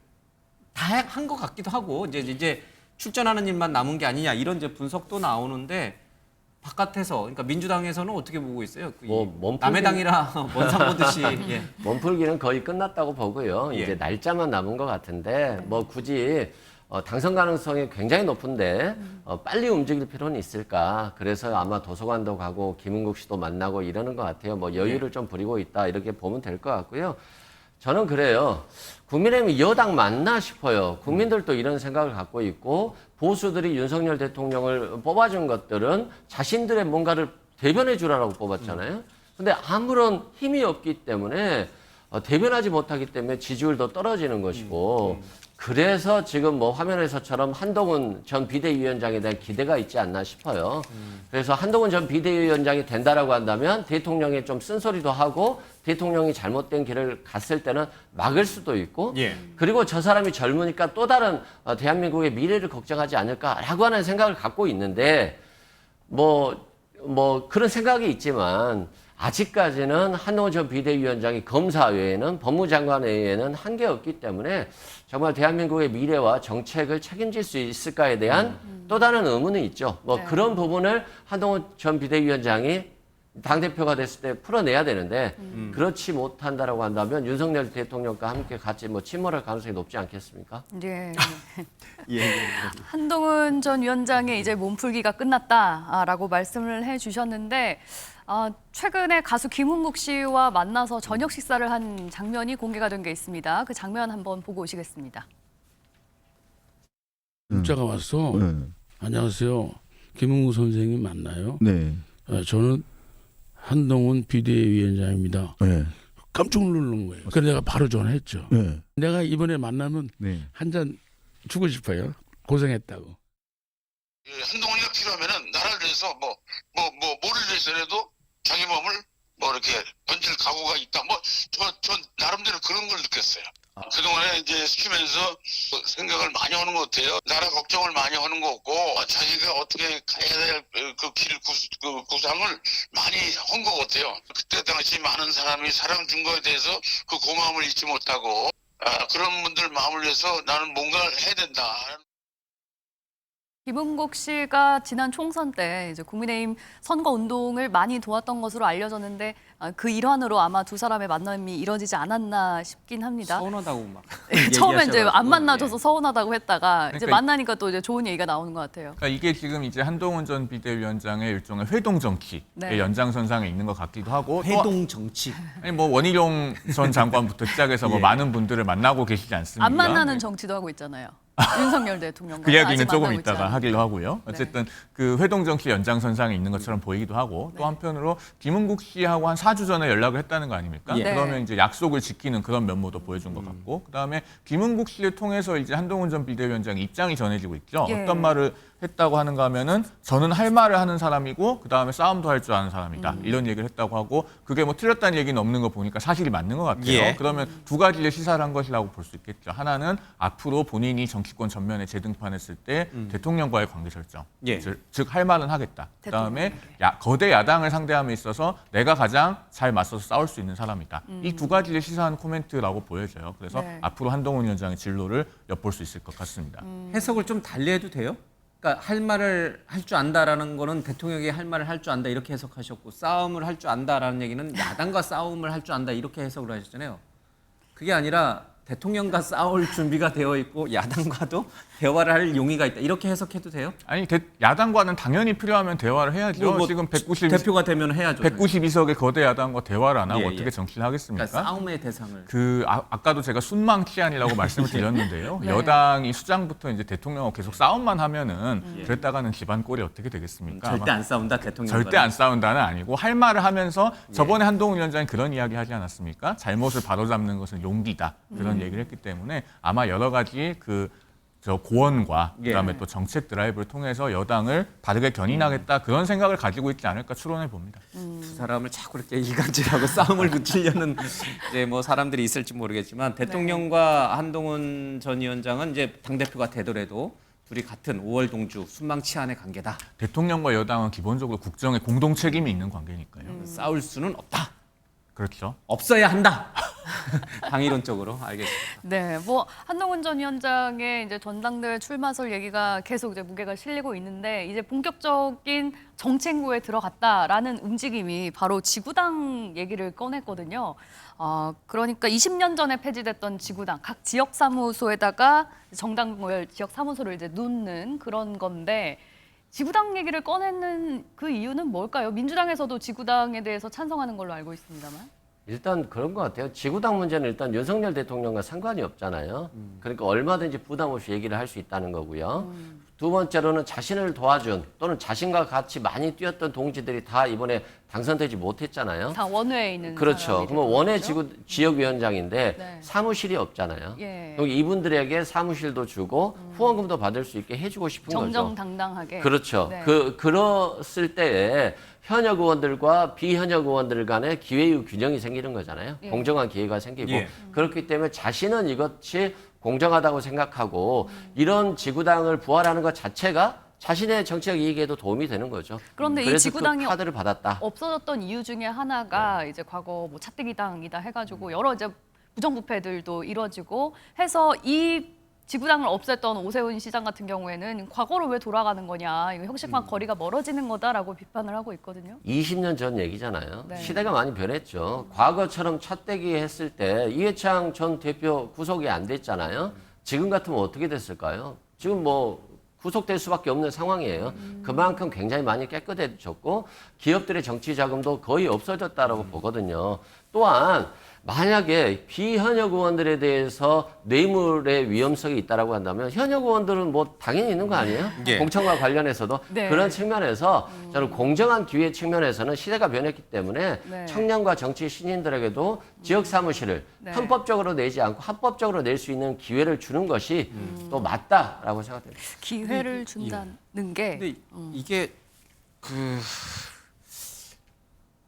다 한 것 같기도 하고 이제 출전하는 일만 남은 게 아니냐 이런 이제 분석도 나오는데 바깥에서 그러니까 민주당에서는 어떻게 보고 있어요? 남의 당이라 원상 보듯이 예. 몸풀기는 거의 끝났다고 보고요. 예. 이제 날짜만 남은 것 같은데 뭐 굳이 당선 가능성이 굉장히 높은데 빨리 움직일 필요는 있을까? 그래서 아마 도서관도 가고 김은국 씨도 만나고 이러는 것 같아요. 뭐 여유를 좀 부리고 있다 이렇게 보면 될 것 같고요. 저는 그래요. 국민의힘이 여당 맞나 싶어요. 국민들도 이런 생각을 갖고 있고 보수들이 윤석열 대통령을 뽑아준 것들은 자신들의 뭔가를 대변해 주라고 뽑았잖아요. 근데 아무런 힘이 없기 때문에 대변하지 못하기 때문에 지지율도 떨어지는 것이고 그래서 지금 뭐 화면에서처럼 한동훈 전 비대위원장에 대한 기대가 있지 않나 싶어요. 그래서 한동훈 전 비대위원장이 된다라고 한다면 대통령이 좀 쓴소리도 하고 대통령이 잘못된 길을 갔을 때는 막을 수도 있고 예. 그리고 저 사람이 젊으니까 또 다른 대한민국의 미래를 걱정하지 않을까라고 하는 생각을 갖고 있는데 뭐 그런 생각이 있지만 아직까지는 한동훈 전 비대위원장이 검사 외에는 법무장관 외에는 한게 없기 때문에 정말 대한민국의 미래와 정책을 책임질 수 있을까에 대한 또 다른 의문은 있죠. 뭐 네. 그런 부분을 한동훈 전 비대위원장이 당대표가 됐을 때 풀어내야 되는데 그렇지 못한다라고 한다면 윤석열 대통령과 함께 같이 뭐 침몰할 가능성이 높지 않겠습니까? 예. 예. 한동훈 전 위원장의 이제 몸풀기가 끝났다라고 말씀을 해주셨는데 최근에 가수 김은국 씨와 만나서 저녁 식사를 한 장면이 공개가 된 게 있습니다. 그 장면 한번 보고 오시겠습니다. 문자가 왔어. 안녕하세요. 김은국 선생님 맞나요? 네. 저는 한동훈 비대위원장입니다. 네. 깜짝 놀란 거예요. 그래서 내가 바로 전화했죠. 네. 내가 이번에 만나면 네. 한 잔 주고 싶어요. 고생했다고. 한동훈이가 필요하면은 나라를 위해서 뭐를 위해서라도 자기 몸을 뭐 이렇게 던질 각오가 있다. 전 나름대로 그런 걸 느꼈어요. 그동안에 이제 시키면서 생각을 많이 하는 것 같아요. 나라 걱정을 많이 하는 거 없고 자기가 어떻게 가야 될 그 길 구상을 많이 한 것 같아요. 그때 당시 많은 사람이 사랑 준 거에 대해서 그 고마움을 잊지 못하고 그런 분들 마음을 위해서 나는 뭔가를 해야 된다. 김은국 씨가 지난 총선 때 이제 국민의힘 선거 운동을 많이 도왔던 것으로 알려졌는데 그 일환으로 아마 두 사람의 만남이 이뤄지지 않았나 싶긴 합니다. 서운하다고 막 처음에 이제 안 얘기하셔가지고. 만나줘서 서운하다고 했다가 이제 그러니까 만나니까 또 이제 좋은 얘기가 나오는 것 같아요. 그러니까 이게 지금 이제 한동훈 전 비대위원장의 일종의 회동 정치의 네. 연장선상에 있는 것 같기도 하고 또 회동 정치. 아니 뭐 원희룡 전 장관부터 시작해서 뭐 예. 많은 분들을 만나고 계시지 않습니까? 안 만나는 정치도 하고 있잖아요. 윤석열 대통령과 그 이야기는 아직 조금 만나고 있지 이따가 않아요. 하기로 하고요. 어쨌든 그 회동 정치 연장선상에 있는 것처럼 보이기도 하고 또 한편으로 김은국 씨하고 한 4주 전에 연락을 했다는 거 아닙니까? 예. 그러면 이제 약속을 지키는 그런 면모도 보여준 것 같고 그다음에 김은국 씨를 통해서 이제 한동훈 전 비대위원장의 입장이 전해지고 있죠. 예. 어떤 말을 했다고 하는가 하면은 저는 할 말을 하는 사람이고 그다음에 싸움도 할 줄 아는 사람이다. 이런 얘기를 했다고 하고 그게 뭐 틀렸다는 얘기는 없는 거 보니까 사실이 맞는 것 같아요. 예. 그러면 두 가지의 시사를 한 것이라고 볼 수 있겠죠. 하나는 앞으로 본인이 정치권 전면에 재등판했을 때 대통령과의 관계 설정, 예. 즉 할 말은 하겠다. 그다음에 대통령에게. 거대 야당을 상대함에 있어서 내가 가장 잘 맞서서 싸울 수 있는 사람이다. 이 두 가지를 시사한 코멘트라고 보여져요. 그래서 네. 앞으로 한동훈 위원장의 진로를 엿볼 수 있을 것 같습니다. 해석을 좀 달리해도 돼요? 그러니까 할 말을 할 줄 안다라는 거는 대통령이 할 말을 할 줄 안다 이렇게 해석하셨고 싸움을 할 줄 안다라는 얘기는 야당과 싸움을 할 줄 안다 이렇게 해석을 하셨잖아요. 그게 아니라 대통령과 싸울 준비가 되어 있고 야당과도 대화를 할 용의가 있다 이렇게 해석해도 돼요? 아니 야당과는 당연히 필요하면 대화를 해야죠. 뭐 지금 190 대표가 되면 해야죠. 192석의 거대 야당과 대화를 안 하고 예, 어떻게 예. 정치를 하겠습니까? 그러니까 싸움의 대상을. 아까도 제가 순망치안이라고 말씀을 드렸는데요. 네. 여당이 수장부터 이제 대통령하고 계속 싸움만 하면은 그랬다가는 집안 꼴이 어떻게 되겠습니까? 절대 아마 안 싸운다 대통령. 절대 안 싸운다는 아니고 할 말을 하면서 저번에 한동훈 위원장이 그런 이야기 하지 않았습니까? 잘못을 바로잡는 것은 용기다. 그런 얘기를 했기 때문에 아마 여러 가지 저 고언과 예. 그다음에 또 정책 드라이브를 통해서 여당을 바르게 견인하겠다 그런 생각을 가지고 있지 않을까 추론해 봅니다. 두 사람을 자꾸 이렇게 일간질하고 싸움을 붙이려는 이제 뭐 사람들이 있을지 모르겠지만 대통령과 한동훈 전 위원장은 이제 당 대표가 되더라도 둘이 같은 5월 동주 순망치안의 관계다. 대통령과 여당은 기본적으로 국정에 공동 책임이 있는 관계니까요. 싸울 수는 없다. 그렇죠. 없어야 한다. 당이론적으로 알겠습니다. 네, 뭐 한동훈 전 위원장의 이제 전당대회 출마설 얘기가 계속 이제 무게가 실리고 있는데 이제 본격적인 정치행보에 들어갔다라는 움직임이 바로 지구당 얘기를 꺼냈거든요. 그러니까 20년 전에 폐지됐던 지구당 각 지역 사무소에다가 정당별 지역 사무소를 이제 놓는 그런 건데. 지구당 얘기를 꺼내는 그 이유는 뭘까요? 민주당에서도 지구당에 대해서 찬성하는 걸로 알고 있습니다만. 일단 그런 것 같아요. 지구당 문제는 일단 윤석열 대통령과 상관이 없잖아요. 그러니까 얼마든지 부담 없이 얘기를 할 수 있다는 거고요. 두 번째로는 자신을 도와준 또는 자신과 같이 많이 뛰었던 동지들이 다 이번에 당선되지 못했잖아요. 다 원외에 있는 그렇죠. 그러면 원외 지역위원장인데 네. 사무실이 없잖아요. 예. 그럼 이분들에게 사무실도 주고 후원금도 받을 수 있게 해주고 싶은 거죠. 정정당당하게. 그렇죠. 네. 그랬을 때에 현역 의원들과 비현역 의원들 간의 기회의 균형이 생기는 거잖아요. 예. 공정한 기회가 생기고 예. 그렇기 때문에 자신은 이것이 공정하다고 생각하고 이런 지구당을 부활하는 것 자체가 자신의 정치적 이익에도 도움이 되는 거죠. 그런데 이 그래서 지구당이 그 카드를 받았다. 없어졌던 이유 중에 하나가 이제 과거 뭐 차떼기당이다 해가지고 여러 이제 부정부패들도 이뤄지고 해서 이 지구당을 없앴던 오세훈 시장 같은 경우에는 과거로 왜 돌아가는 거냐, 이거 형식과 거리가 멀어지는 거다라고 비판을 하고 있거든요. 20년 전 얘기잖아요. 네. 시대가 많이 변했죠. 과거처럼 차떼기 했을 때 이해창 전 대표 구속이 안 됐잖아요. 지금 같으면 어떻게 됐을까요? 지금 뭐 구속될 수밖에 없는 상황이에요. 그만큼 굉장히 많이 깨끗해졌고 기업들의 정치 자금도 거의 없어졌다라고 보거든요. 또한 만약에 비현역 의원들에 대해서 뇌물의 위험성이 있다라고 한다면 현역 의원들은 뭐 당연히 있는 거 아니에요? 예. 공천과 관련해서도 네. 그런 측면에서 저는 공정한 기회 측면에서는 시대가 변했기 때문에 네. 청년과 정치 신인들에게도 지역 사무실을 네. 편법적으로 내지 않고 합법적으로 낼 수 있는 기회를 주는 것이 또 맞다라고 생각됩니다. 기회를 준다는 게 근데 이게 그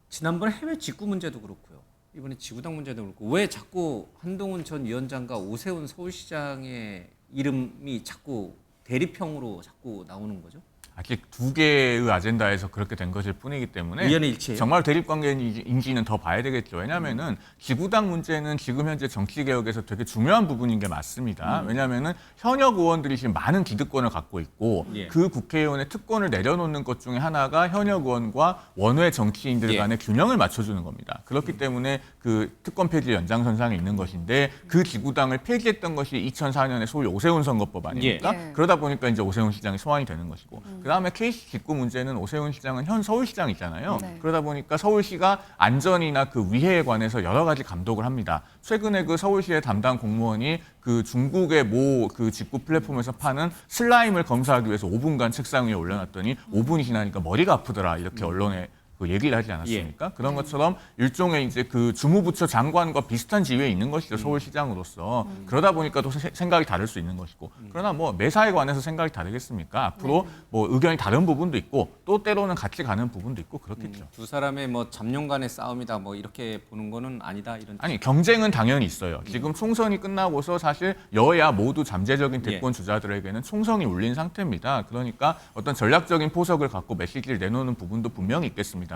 지난번에 해외 직구 문제도 그렇고요. 이번에 지구당 문제도 그렇고 왜 자꾸 한동훈 전 위원장과 오세훈 서울시장의 이름이 자꾸 대립형으로 자꾸 나오는 거죠? 아직 두 개의 아젠다에서 그렇게 된 것일 뿐이기 때문에 의견의 일치예요? 정말 대립관계인지는 더 봐야 되겠죠. 왜냐하면은 지구당 문제는 지금 현재 정치개혁에서 되게 중요한 부분인 게 맞습니다. 왜냐하면은 현역 의원들이 지금 많은 기득권을 갖고 있고 예. 그 국회의원의 특권을 내려놓는 것 중에 하나가 현역 의원과 원외 정치인들 예. 간의 균형을 맞춰주는 겁니다. 그렇기 때문에 그 특권 폐지 연장선상에 있는 것인데 그 지구당을 폐지했던 것이 2004년에 소위 오세훈 선거법 아닙니까? 예. 그러다 보니까 이제 오세훈 시장이 소환이 되는 것이고 그다음에 KC 직구 문제는 오세훈 시장은 현 서울시장이잖아요. 네. 그러다 보니까 서울시가 안전이나 그 위해에 관해서 여러 가지 감독을 합니다. 최근에 그 서울시의 담당 공무원이 그 중국의 모 그 직구 플랫폼에서 파는 슬라임을 검사하기 위해서 5분간 책상 위에 올려놨더니 5분이 지나니까 머리가 아프더라 이렇게 언론에 그 얘기를 하지 않았습니까? 그런 것처럼 일종의 이제 그 주무부처 장관과 비슷한 지위에 있는 것이죠, 서울시장으로서. 그러다 보니까 또 생각이 다를 수 있는 것이고. 그러나 뭐 매사에 관해서 생각이 다르겠습니까? 앞으로 뭐 의견이 다른 부분도 있고 또 때로는 같이 가는 부분도 있고 그렇겠죠. 두 사람의 뭐 잠룡 간의 싸움이다 뭐 이렇게 보는 거는 아니다 이런. 아니 경쟁은 당연히 있어요. 지금 총선이 끝나고서 사실 여야 모두 잠재적인 대권 주자들에게는 총성이 울린 상태입니다. 그러니까 어떤 전략적인 포석을 갖고 메시지를 내놓는 부분도 분명히 있겠습니다만은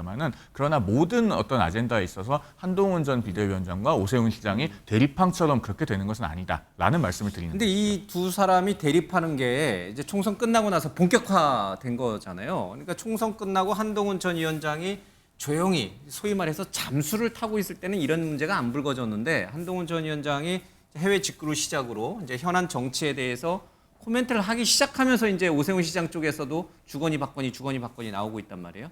그러나 모든 어떤 아젠다에 있어서 한동훈 전 비대위원장과 오세훈 시장이 대립항처럼 그렇게 되는 것은 아니다라는 말씀을 드리는 근데 거죠. 이 두 사람이 대립하는 게 이제 총선 끝나고 나서 본격화된 거잖아요. 그러니까 총선 끝나고 한동훈 전 위원장이 조용히 소위 말해서 잠수를 타고 있을 때는 이런 문제가 안 불거졌는데 한동훈 전 위원장이 해외 직구를 시작으로 이제 현안 정치에 대해서 코멘트를 하기 시작하면서 이제 오세훈 시장 쪽에서도 주거니 받거니 나오고 있단 말이에요.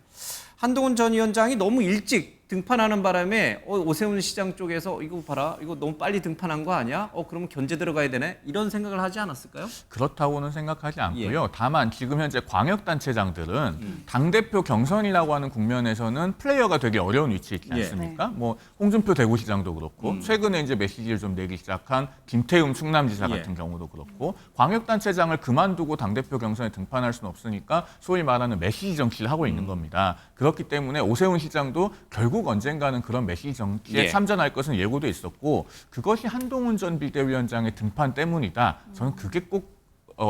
한동훈 전 위원장이 너무 일찍 등판하는 바람에 오세훈 시장 쪽에서 이거 봐라, 이거 너무 빨리 등판한 거 아니야? 그러면 견제 들어가야 되네? 이런 생각을 하지 않았을까요? 그렇다고는 생각하지 않고요. 다만 지금 현재 광역단체장들은 당대표 경선이라고 하는 국면에서는 플레이어가 되게 어려운 위치에 있지 않습니까? 뭐 홍준표 대구시장도 그렇고 최근에 이제 메시지를 좀 내기 시작한 김태흠 충남지사 같은 경우도 그렇고 광역단체장을 그만두고 당대표 경선에 등판할 수는 없으니까 소위 말하는 메시지 정치를 하고 있는 겁니다. 그렇기 때문에 오세훈 시장도 결국 언젠가는 그런 메시지 정치에 참전할 것은 예고돼 있었고 그것이 한동훈 전 비대위원장의 등판 때문이다. 저는 그게 꼭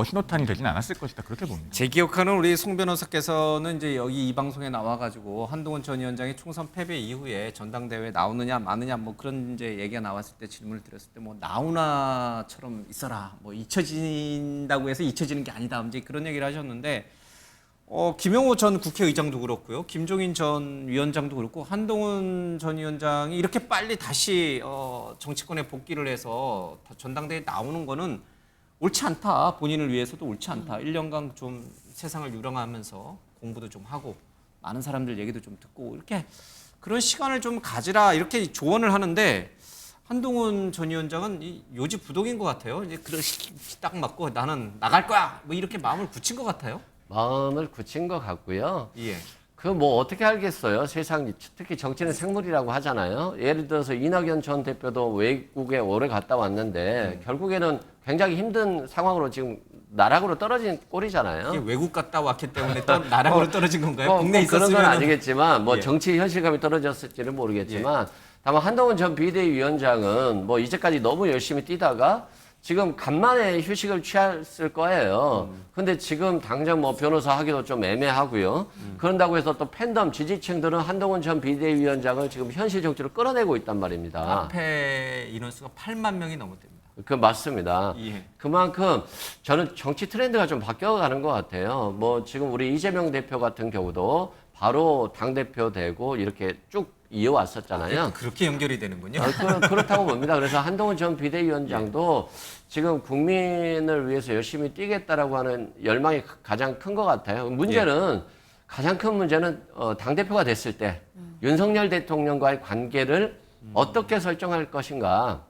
신호탄이 되진 않았을 것이다 그렇게 봅니다. 제 기억하는 우리 송 변호사께서는 이제 여기 이 방송에 나와가지고 한동훈 전 위원장이 총선 패배 이후에 전당대회 나오느냐 마느냐 뭐 그런 이제 얘기가 나왔을 때 질문을 드렸을 때 뭐 나오나처럼 있어라 뭐 잊혀진다고 해서 잊혀지는 게 아니다 이제 그런 얘기를 하셨는데 김영호 전 국회의장도 그렇고요 김종인 전 위원장도 그렇고 한동훈 전 위원장이 이렇게 빨리 다시 정치권에 복귀를 해서 전당대회에 나오는 거는 옳지 않다. 본인을 위해서도 옳지 않다. 1년간 좀 세상을 유랑하면서 공부도 좀 하고 많은 사람들 얘기도 좀 듣고 이렇게 그런 시간을 좀 가지라 이렇게 조언을 하는데 한동훈 전 위원장은 요지부동인 것 같아요. 이제 그런 딱 맞고 나는 나갈 거야. 뭐 이렇게 마음을 굳힌 것 같아요. 마음을 굳힌 것 같고요. 예. 그 뭐 어떻게 알겠어요? 세상 특히 정치는 생물이라고 하잖아요. 예를 들어서 이낙연 전 대표도 외국에 오래 갔다 왔는데 결국에는 굉장히 힘든 상황으로 지금 나락으로 떨어진 꼴이잖아요. 이게 외국 갔다 왔기 때문에 나락으로 떨어진 건가요? 국내에 그런 건 있었으면 아니겠지만 뭐 예. 정치 현실감이 떨어졌을지는 모르겠지만 다만 한동훈 전 비대위원장은 뭐 이제까지 너무 열심히 뛰다가 지금 간만에 휴식을 취했을 거예요. 근데 지금 당장 뭐 변호사 하기도 좀 애매하고요. 그런다고 해서 또 팬덤 지지층들은 한동훈 전 비대위원장을 지금 현실 정치로 끌어내고 있단 말입니다. 카페 인원수가 8만 명이 넘었답니다. 그 맞습니다. 예. 그만큼 저는 정치 트렌드가 좀 바뀌어가는 것 같아요. 뭐 지금 우리 이재명 대표 같은 경우도 바로 당대표 되고 이렇게 쭉 이어왔었잖아요. 그렇게 연결이 되는군요. 그렇다고 봅니다. 그래서 한동훈 전 비대위원장도 지금 국민을 위해서 열심히 뛰겠다라고 하는 열망이 가장 큰 것 같아요. 문제는 가장 큰 문제는 당대표가 됐을 때 윤석열 대통령과의 관계를 어떻게 설정할 것인가.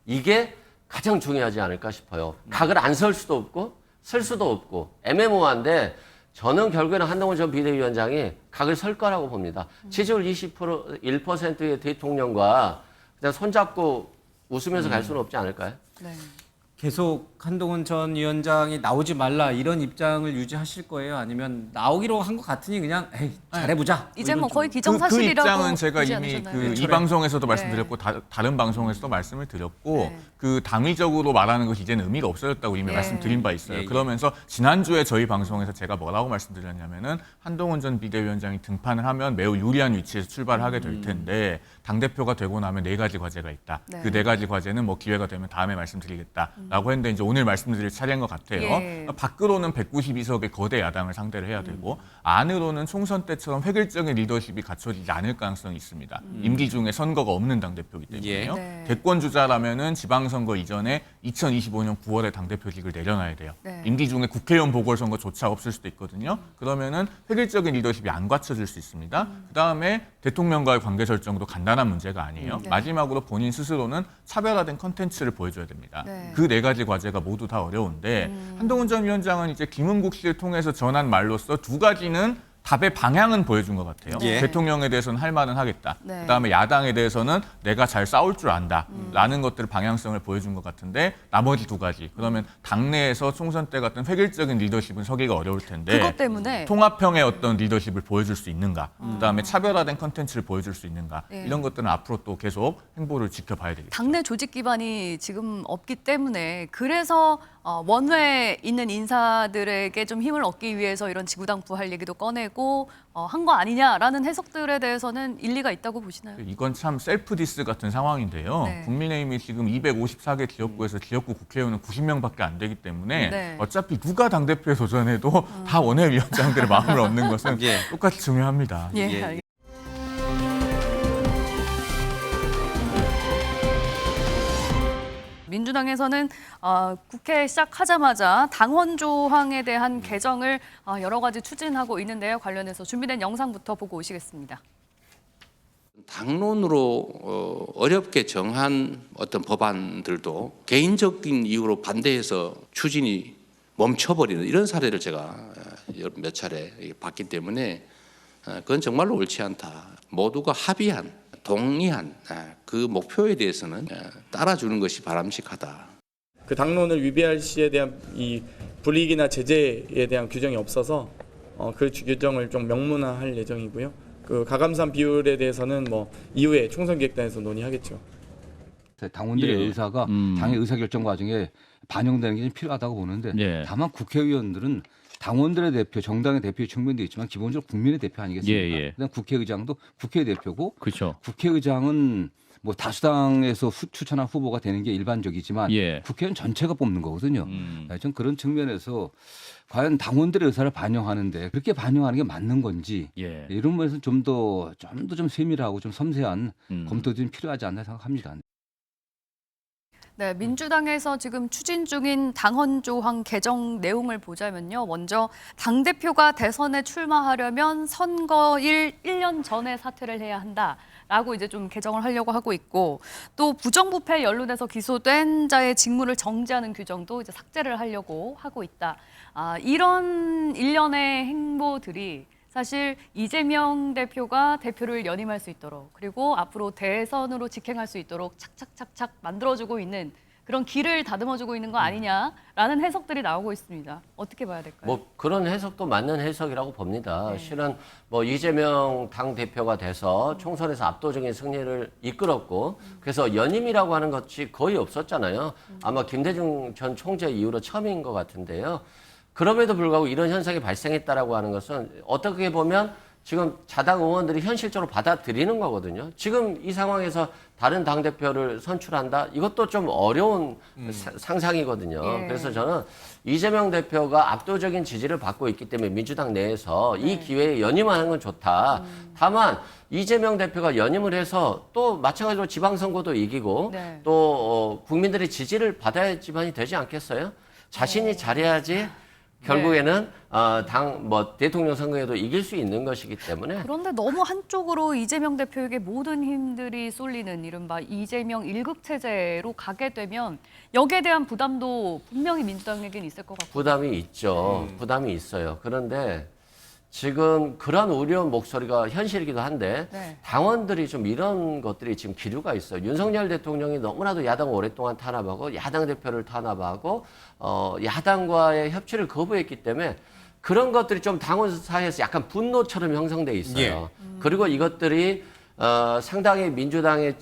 이게 가장 중요하지 않을까 싶어요. 각을 안 설 수도 없고 쓸 수도 없고 애매모호한데 저는 결국에는 한동훈 전 비대위원장이 각을 설 거라고 봅니다. 지지율 1%의 대통령과 그냥 손잡고 웃으면서 갈 수는 없지 않을까요? 네. 계속 한동훈 전 위원장이 나오지 말라 이런 입장을 유지하실 거예요? 아니면 나오기로 한 것 같으니 그냥 에이, 잘해보자. 이제 뭐 거의 그 기정사실이라고 입장은 제가 보지 이미 않으셨나요? 이 방송에서도 말씀드렸고 다른 방송에서도 말씀을 드렸고 네. 그 당위적으로 말하는 것이 이제는 의미가 없어졌다고 이미 말씀드린 바 있어요. 예, 예. 그러면서 지난주에 저희 방송에서 제가 뭐라고 말씀드렸냐면은 한동훈 전 비대위원장이 등판을 하면 매우 유리한 위치에서 출발을 하게 될 텐데 당대표가 되고 나면 4가지 과제가 있다. 네. 그 4가지 과제는 뭐 기회가 되면 다음에 말씀드리겠다라고 했는데 이제 오늘 말씀드릴 차례인 것 같아요. 예. 밖으로는 192석의 거대 야당을 상대를 해야 되고 안으로는 총선 때처럼 획일적인 리더십이 갖춰지지 않을 가능성이 있습니다. 임기 중에 선거가 없는 당대표이기 때문에요. 네. 대권 주자라면은 지방선거 이전에 2025년 9월에 당대표직을 내려놔야 돼요. 네. 임기 중에 국회의원 보궐선거조차 없을 수도 있거든요. 그러면은 획일적인 리더십이 안 갖춰질 수 있습니다. 그다음에 대통령과의 관계 설정도 간단한 문제가 아니에요. 네. 마지막으로 본인 스스로는 차별화된 컨텐츠를 보여줘야 됩니다. 네. 그 4가지 과제가 모두 다 어려운데 한동훈 전 위원장은 이제 김은국 씨를 통해서 전한 말로써 2가지는 답의 방향은 보여준 것 같아요. 예. 대통령에 대해서는 할 말은 하겠다. 네. 그다음에 야당에 대해서는 내가 잘 싸울 줄 안다. 라는 것들 방향성을 보여준 것 같은데 나머지 2가지. 그러면 당내에서 총선 때 같은 획일적인 리더십은 서기가 어려울 텐데 그것 때문에 통합형의 어떤 리더십을 보여줄 수 있는가. 그다음에 차별화된 컨텐츠를 보여줄 수 있는가. 예. 이런 것들은 앞으로 또 계속 행보를 지켜봐야 되겠죠. 당내 조직 기반이 지금 없기 때문에 그래서 원외에 있는 인사들에게 좀 힘을 얻기 위해서 이런 지구당부할 얘기도 꺼내고 한 거 아니냐라는 해석들에 대해서는 일리가 있다고 보시나요? 이건 참 셀프 디스 같은 상황인데요. 네. 국민의힘이 지금 254개 지역구에서 지역구 국회의원은 90명밖에 안 되기 때문에 네. 어차피 누가 당대표에 도전해도 다 원외위원장들의 마음을 얻는 것은 똑같이 중요합니다. 예, 예. 알겠습니다. 민주당에서는 국회 시작하자마자 당원 조항에 대한 개정을 여러 가지 추진하고 있는데요. 관련해서 준비된 영상부터 보고 오시겠습니다. 당론으로 어렵게 정한 어떤 법안들도 개인적인 이유로 반대해서 추진이 멈춰버리는 이런 사례를 제가 몇 차례 봤기 때문에 그건 정말로 옳지 않다. 모두가 합의한 동의한 그 목표에 대해서는 따라주는 것이 바람직하다. 그 당론을 위배할 시에 대한 이 불이익이나 제재에 대한 규정이 없어서 그 규정을 좀 명문화할 예정이고요. 그 가감산 비율에 대해서는 뭐 이후에 총선 기획단에서 논의하겠죠. 당원들의 의사가 당의 의사결정 과정에 반영되는 게 좀 필요하다고 보는데 예. 다만 국회의원들은 당원들의 대표, 정당의 대표의 측면도 있지만 기본적으로 국민의 대표 아니겠습니까? 예, 예. 그다음 국회의장도 국회 대표고 그렇죠. 국회의장은 뭐 다수당에서 추천한 후보가 되는 게 일반적이지만 예. 국회의원 전체가 뽑는 거거든요. 전 그런 측면에서 과연 당원들의 의사를 반영하는데 그렇게 반영하는 게 맞는 건지 예. 이런 면에서 좀 더 좀 세밀하고 좀 섬세한 검토도 좀 필요하지 않나 생각합니다. 네, 민주당에서 지금 추진 중인 당헌 조항 개정 내용을 보자면요. 먼저 당대표가 대선에 출마하려면 선거일 1년 전에 사퇴를 해야 한다라고 이제 좀 개정을 하려고 하고 있고, 또 부정부패 연루돼서 기소된 자의 직무를 정지하는 규정도 이제 삭제를 하려고 하고 있다. 이런 일련의 행보들이 사실 이재명 대표가 대표를 연임할 수 있도록, 그리고 앞으로 대선으로 직행할 수 있도록 착착착착 만들어주고 있는 그런 길을 다듬어주고 있는 거 아니냐라는 해석들이 나오고 있습니다. 어떻게 봐야 될까요? 뭐 그런 해석도 맞는 해석이라고 봅니다. 실은 뭐 이재명 당 대표가 돼서 총선에서 압도적인 승리를 이끌었고, 그래서 연임이라고 하는 것이 거의 없었잖아요. 아마 김대중 전 총재 이후로 처음인 것 같은데요. 그럼에도 불구하고 이런 현상이 발생했다라고 하는 것은 어떻게 보면 지금 자당 의원들이 현실적으로 받아들이는 거거든요. 지금 이 상황에서 다른 당대표를 선출한다? 이것도 좀 어려운 상상이거든요. 예. 그래서 저는 이재명 대표가 압도적인 지지를 받고 있기 때문에 민주당 내에서 이 기회에 연임하는 건 좋다. 다만 이재명 대표가 연임을 해서 또 마찬가지로 지방선거도 이기고 네. 또 국민들의 지지를 받아야지만이 되지 않겠어요? 자신이 잘해야지 결국에는 대통령 선거에도 이길 수 있는 것이기 때문에. 그런데 너무 한쪽으로 이재명 대표에게 모든 힘들이 쏠리는 이른바 이재명 1급 체제로 가게 되면 여기에 대한 부담도 분명히 민주당에게는 있을 것 같고. 부담이 있죠. 부담이 있어요. 그런데 지금 그런 우려한 목소리가 현실이기도 한데 네. 당원들이 좀 이런 것들이 지금 기류가 있어요. 윤석열 대통령이 너무나도 야당을 오랫동안 탄압하고 야당 대표를 탄압하고 야당과의 협치를 거부했기 때문에 그런 것들이 좀 당원 사이에서 약간 분노처럼 형성돼 있어요. 예. 그리고 이것들이 상당히 민주당의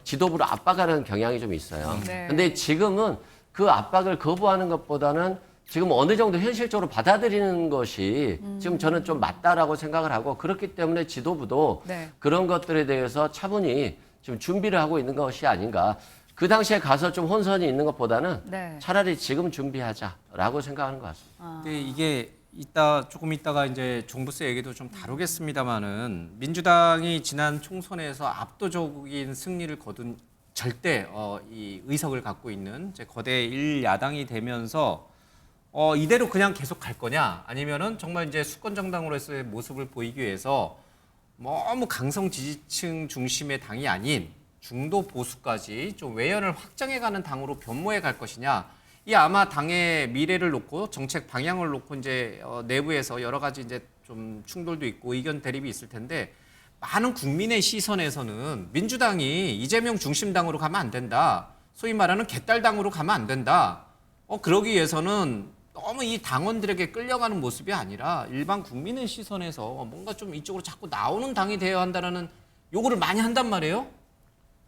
지도부를 압박하는 경향이 좀 있어요. 네. 근데 지금은 그 압박을 거부하는 것보다는 지금 어느 정도 현실적으로 받아들이는 것이 지금 저는 좀 맞다라고 생각을 하고, 그렇기 때문에 지도부도 네. 그런 것들에 대해서 차분히 지금 준비를 하고 있는 것이 아닌가. 그 당시에 가서 좀 혼선이 있는 것보다는 네. 차라리 지금 준비하자라고 생각하는 것 같습니다. 근데 이게 조금 있다가 이제 종부세 얘기도 좀 다루겠습니다만은 민주당이 지난 총선에서 압도적인 승리를 거둔 절대 이 의석을 갖고 있는 이제 거대 1야당이 되면서 이대로 그냥 계속 갈 거냐, 아니면은 정말 이제 수권 정당으로서의 모습을 보이기 위해서 너무 강성 지지층 중심의 당이 아닌 중도 보수까지 좀 외연을 확장해가는 당으로 변모해 갈 것이냐. 이 아마 당의 미래를 놓고 정책 방향을 놓고 이제 내부에서 여러 가지 이제 좀 충돌도 있고 의견 대립이 있을 텐데, 많은 국민의 시선에서는 민주당이 이재명 중심당으로 가면 안 된다. 소위 말하는 개딸당으로 가면 안 된다. 그러기 위해서는 너무 이 당원들에게 끌려가는 모습이 아니라 일반 국민의 시선에서 뭔가 좀 이쪽으로 자꾸 나오는 당이 되어야 한다는 요구를 많이 한단 말이에요.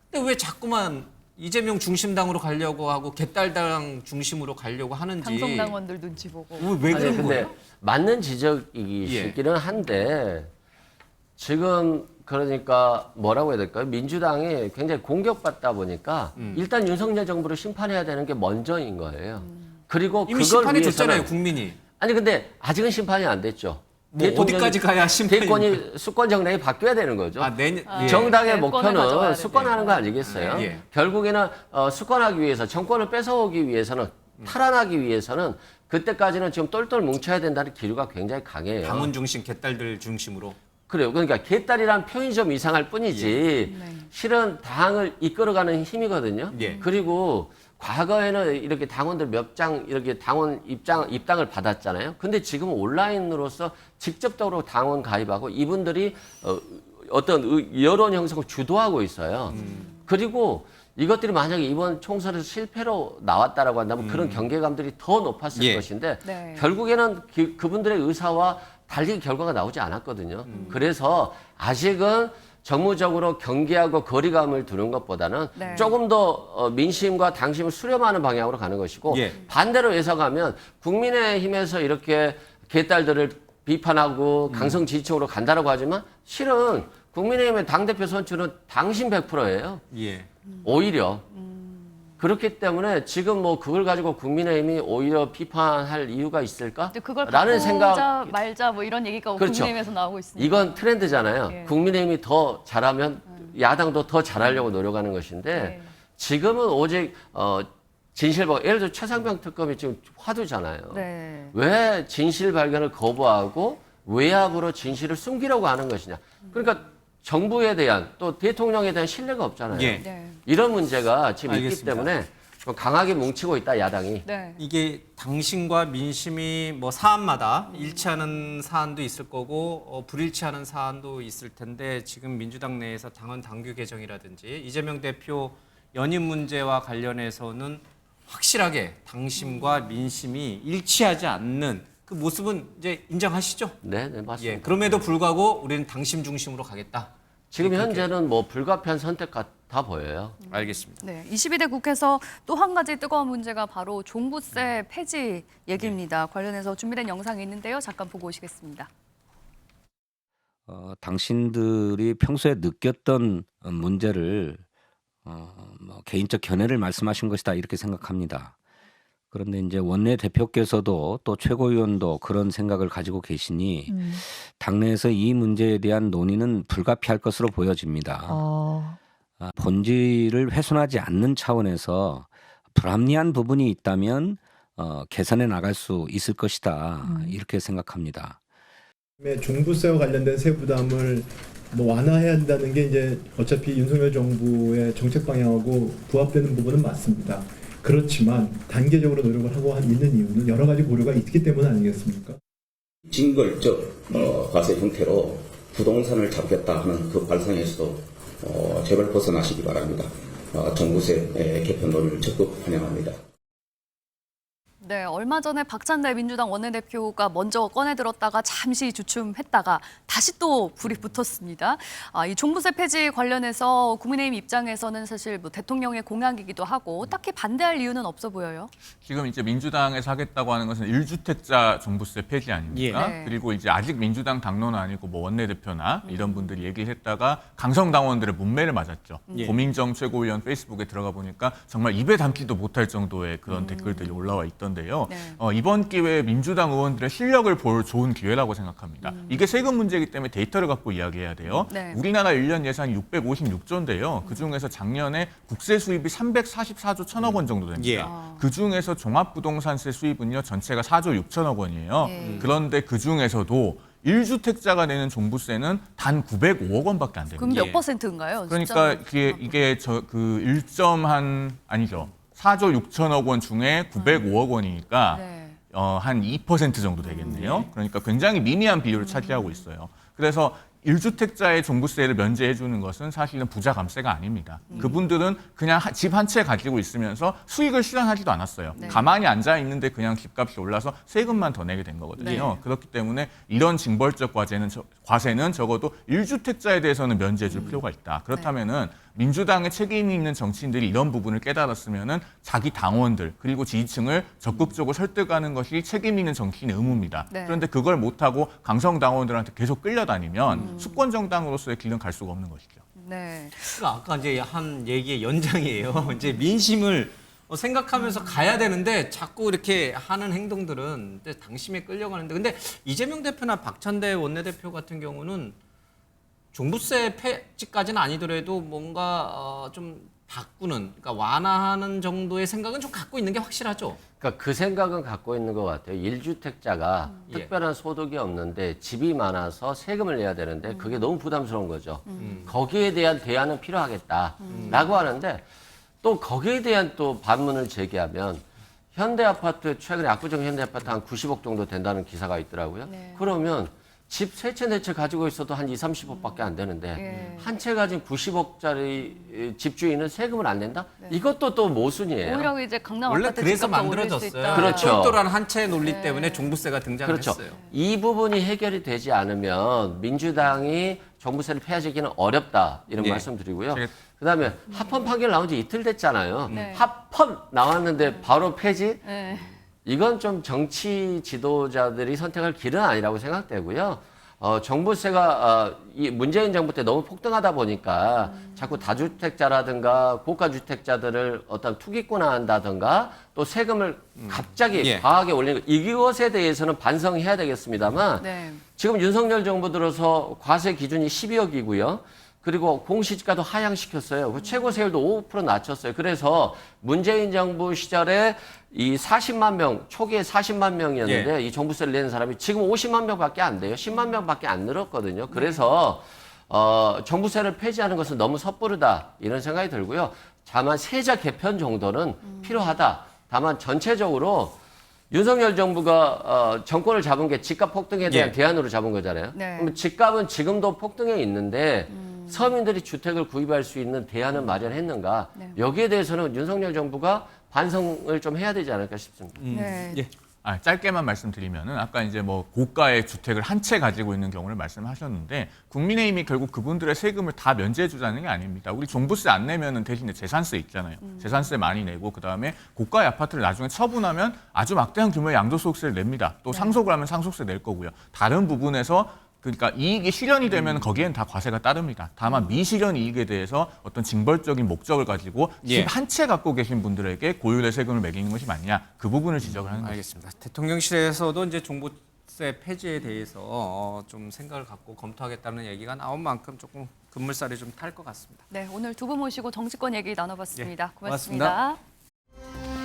근데 왜 자꾸만 이재명 중심당으로 가려고 하고 개딸당 중심으로 가려고 하는지. 강성당원들 눈치 보고. 왜 그런 근데 거예요? 맞는 지적이시기는 한데 지금 그러니까 뭐라고 해야 될까요? 민주당이 굉장히 공격받다 보니까 일단 윤석열 정부를 심판해야 되는 게 먼저인 거예요. 그리고 이미 그걸 심판해 위해서는 줬잖아요, 국민이. 아니 근데 아직은 심판이 안 됐죠. 뭐 어디까지 가야 심판이? 대권이 수권 정당이 바뀌어야 되는 거죠. 예. 정당의 대권을 가져와야 목표는 되는데. 수권하는 거 아니겠어요? 예. 결국에는 수권하기 위해서, 정권을 뺏어오기 위해서는, 탈환하기 위해서는 그때까지는 지금 똘똘 뭉쳐야 된다는 기류가 굉장히 강해요. 당원 중심, 개딸들 중심으로. 그래요. 그러니까 개딸이란 표현이 좀 이상할 뿐이지 실은 당을 이끌어가는 힘이거든요. 예. 그리고 과거에는 이렇게 당원들 몇 장 이렇게 당원 입당을 받았잖아요. 근데 지금 온라인으로서 직접적으로 당원 가입하고 이분들이 어떤 여론 형성을 주도하고 있어요. 그리고 이것들이 만약에 이번 총선에서 실패로 나왔다라고 한다면 그런 경계감들이 더 높았을 예. 것인데 네. 결국에는 그분들의 의사와 달리 결과가 나오지 않았거든요. 그래서 아직은 정무적으로 경계하고 거리감을 두는 것보다는 네. 조금 더 민심과 당심을 수렴하는 방향으로 가는 것이고 예. 반대로 예상하면 국민의힘에서 이렇게 개딸들을 비판하고 강성 지지층으로 간다라고 하지만 실은 국민의힘의 당대표 선출은 당신 100%예요. 예. 오히려. 그렇기 때문에 지금 뭐 그걸 가지고 국민의힘이 오히려 비판할 이유가 있을까? 근데 그걸 라는 바꾸자 생각. 말자 뭐 이런 얘기가 그렇죠. 국민의힘에서 나오고 있습니다. 이건 트렌드잖아요. 예. 국민의힘이 더 잘하면 야당도 더 잘하려고 노력하는 것인데 예. 지금은 오직 진실박 예를 들어 최상병 특검이 지금 화두잖아요. 네. 왜 진실 발견을 거부하고 외압으로 진실을 숨기려고 하는 것이냐. 그러니까 정부에 대한 또 대통령에 대한 신뢰가 없잖아요. 예. 네. 이런 문제가 지금 있기 알겠습니다. 때문에 좀 강하게 뭉치고 있다 야당이. 네. 이게 당신과 민심이 뭐 사안마다 일치하는 사안도 있을 거고 불일치하는 사안도 있을 텐데 지금 민주당 내에서 당헌 당규 개정이라든지 이재명 대표 연임 문제와 관련해서는 확실하게 당심과 민심이 일치하지 않는 그 모습은 이제 인정하시죠? 네, 맞습니다. 예, 그럼에도 불구하고 우리는 당심 중심으로 가겠다. 지금 그렇게. 현재는 뭐 불가피한 선택 같아 보여요. 알겠습니다. 네, 22대 국회에서 또 한 가지 뜨거운 문제가 바로 종부세 폐지 얘기입니다. 관련해서 준비된 영상이 있는데요. 잠깐 보고 오시겠습니다. 당신들이 평소에 느꼈던 문제를 뭐 개인적 견해를 말씀하신 것이다 이렇게 생각합니다. 그런데 이제 원내대표께서도 또 최고위원도 그런 생각을 가지고 계시니 당내에서 이 문제에 대한 논의는 불가피할 것으로 보여집니다. 본질을 훼손하지 않는 차원에서 불합리한 부분이 있다면 개선해 나갈 수 있을 것이다 이렇게 생각합니다. 종부세와 관련된 세부담을 뭐 완화해야 한다는 게 이제 어차피 윤석열 정부의 정책 방향하고 부합되는 부분은 맞습니다. 그렇지만 단계적으로 노력을 하고 있는 이유는 여러 가지 고려가 있기 때문 아니겠습니까? 징벌적 과세 형태로 부동산을 잡겠다 하는 그 발상에서도 제발 벗어나시기 바랍니다. 종부세 개편 논의를 적극 환영합니다. 네, 얼마 전에 박찬대 민주당 원내대표가 먼저 꺼내들었다가 잠시 주춤했다가 다시 또 불이 붙었습니다. 이 종부세 폐지 관련해서 국민의힘 입장에서는 사실 뭐 대통령의 공약이기도 하고 딱히 반대할 이유는 없어 보여요. 지금 이제 민주당에서 하겠다고 하는 것은 1주택자 종부세 폐지 아닙니까? 네. 그리고 이제 아직 민주당 당론은 아니고 뭐 원내대표나 이런 분들이 얘기를 했다가 강성당원들의 문매를 맞았죠. 예. 고민정 최고위원 페이스북에 들어가 보니까 정말 입에 담지도 못할 정도의 그런 댓글들이 올라와 있던데요. 네. 이번 기회에 민주당 의원들의 실력을 볼 좋은 기회라고 생각합니다. 이게 세금 문제이기 때문에 데이터를 갖고 이야기해야 돼요. 네. 우리나라 1년 예산이 656조인데요. 그중에서 작년에 국세 수입이 344조 1천억 원 정도 됩니다. 그중에서 종합부동산세 수입은요. 전체가 4조 6천억 원이에요. 그런데 그중에서도 1주택자가 내는 종부세는 단 905억 원밖에 안 됩니다. 그럼 몇 퍼센트인가요? 그러니까 이게 아니죠. 4조 6천억 원 중에 905억 원이니까 네. 한 2% 정도 되겠네요. 그러니까 굉장히 미미한 비율을 차지하고 있어요. 그래서 1주택자의 종부세를 면제해 주는 것은 사실은 부자 감세가 아닙니다. 그분들은 그냥 집 한 채 가지고 있으면서 수익을 실현하지도 않았어요. 네. 가만히 앉아 있는데 그냥 집값이 올라서 세금만 더 내게 된 거거든요. 네. 그렇기 때문에 이런 징벌적 과세는 적어도 1주택자에 대해서는 면제해 줄 필요가 있다. 그렇다면은 민주당의 책임이 있는 정치인들이 이런 부분을 깨달았으면은 자기 당원들 그리고 지지층을 적극적으로 설득하는 것이 책임 있는 정치인의 의무입니다. 네. 그런데 그걸 못하고 강성 당원들한테 계속 끌려다니면 수권 정당으로서의 길은 갈 수가 없는 것이죠. 네. 그러니까 아까 이제 한 얘기의 연장이에요. 이제 민심을 생각하면서 가야 되는데 자꾸 이렇게 하는 행동들은 당심에 끌려가는데 근데 이재명 대표나 박찬대 원내대표 같은 경우는 종부세 폐지까지는 아니더라도 뭔가 좀 바꾸는, 그러니까 완화하는 정도의 생각은 좀 갖고 있는 게 확실하죠. 그러니까 그 생각은 갖고 있는 것 같아요. 1주택자가 특별한 소득이 없는데 집이 많아서 세금을 내야 되는데 그게 너무 부담스러운 거죠. 거기에 대한 대안은 필요하겠다라고 하는데 또 거기에 대한 또 반문을 제기하면 현대아파트 최근에 압구정 현대아파트 한 90억 정도 된다는 기사가 있더라고요. 네. 그러면 집 세 채, 네 채 가지고 있어도 한 20, 30억밖에 안 되는데 한 채 가진 90억짜리 집주인은 세금을 안 낸다? 이것도 또 모순이에요. 오히려 이제 강남 원래 아파트 그래서 집값도 오를 수 만들어졌어요. 있다. 그렇죠. 똘똘한 한 채 논리 때문에 종부세가 등장을 그렇죠. 했어요. 이 부분이 해결이 되지 않으면 민주당이 종부세를 폐하시기는 어렵다 이런 예. 말씀드리고요. 그다음에 합헌 판결 나온 지 이틀 됐잖아요. 네. 합헌 나왔는데 바로 폐지? 네. 이건 좀 정치 지도자들이 선택할 길은 아니라고 생각되고요. 종부세가 이 문재인 정부 때 너무 폭등하다 보니까 자꾸 다주택자라든가 고가주택자들을 어떤 투기꾼화한다든가 또 세금을 갑자기 과하게 올리는 것, 이것에 대해서는 반성해야 되겠습니다만 네. 지금 윤석열 정부 들어서 과세 기준이 12억이고요. 그리고 공시지가도 하향시켰어요. 최고 세율도 5% 낮췄어요. 그래서 문재인 정부 시절에 이 40만 명, 초기에 40만 명이었는데 이 종부세를 내는 사람이 지금 50만 명밖에 안 돼요. 10만 명밖에 안 늘었거든요. 그래서 종부세를 폐지하는 것은 너무 섣부르다 이런 생각이 들고요. 다만 세자 개편 정도는 필요하다. 다만 전체적으로 윤석열 정부가 정권을 잡은 게 집값 폭등에 대한 대안으로 잡은 거잖아요. 네. 그럼 집값은 지금도 폭등해 있는데 서민들이 주택을 구입할 수 있는 대안은 마련했는가? 여기에 대해서는 윤석열 정부가 반성을 좀 해야 되지 않을까 싶습니다. 네. 짧게만 말씀드리면은 아까 이제 뭐 고가의 주택을 한 채 가지고 있는 경우를 말씀하셨는데 국민의힘이 결국 그분들의 세금을 다 면제해 주자는 게 아닙니다. 우리 종부세 안 내면은 대신에 재산세 있잖아요. 재산세 많이 내고 그다음에 고가의 아파트를 나중에 처분하면 아주 막대한 규모의 양도소득세를 냅니다. 또 상속을 하면 상속세 낼 거고요. 다른 부분에서 그러니까 이익이 실현이 되면 거기엔 다 과세가 따릅니다. 다만 미실현 이익에 대해서 어떤 징벌적인 목적을 가지고 집 한 채 갖고 계신 분들에게 고율의 세금을 매기는 것이 맞냐 그 부분을 지적을 하는 알겠습니다. 대통령실에서도 이제 종부세 폐지에 대해서 좀 생각을 갖고 검토하겠다는 얘기가 나온 만큼 조금 급물살이 좀 탈 것 같습니다. 네, 오늘 두 분 모시고 정치권 얘기 나눠봤습니다. 고맙습니다. 고맙습니다.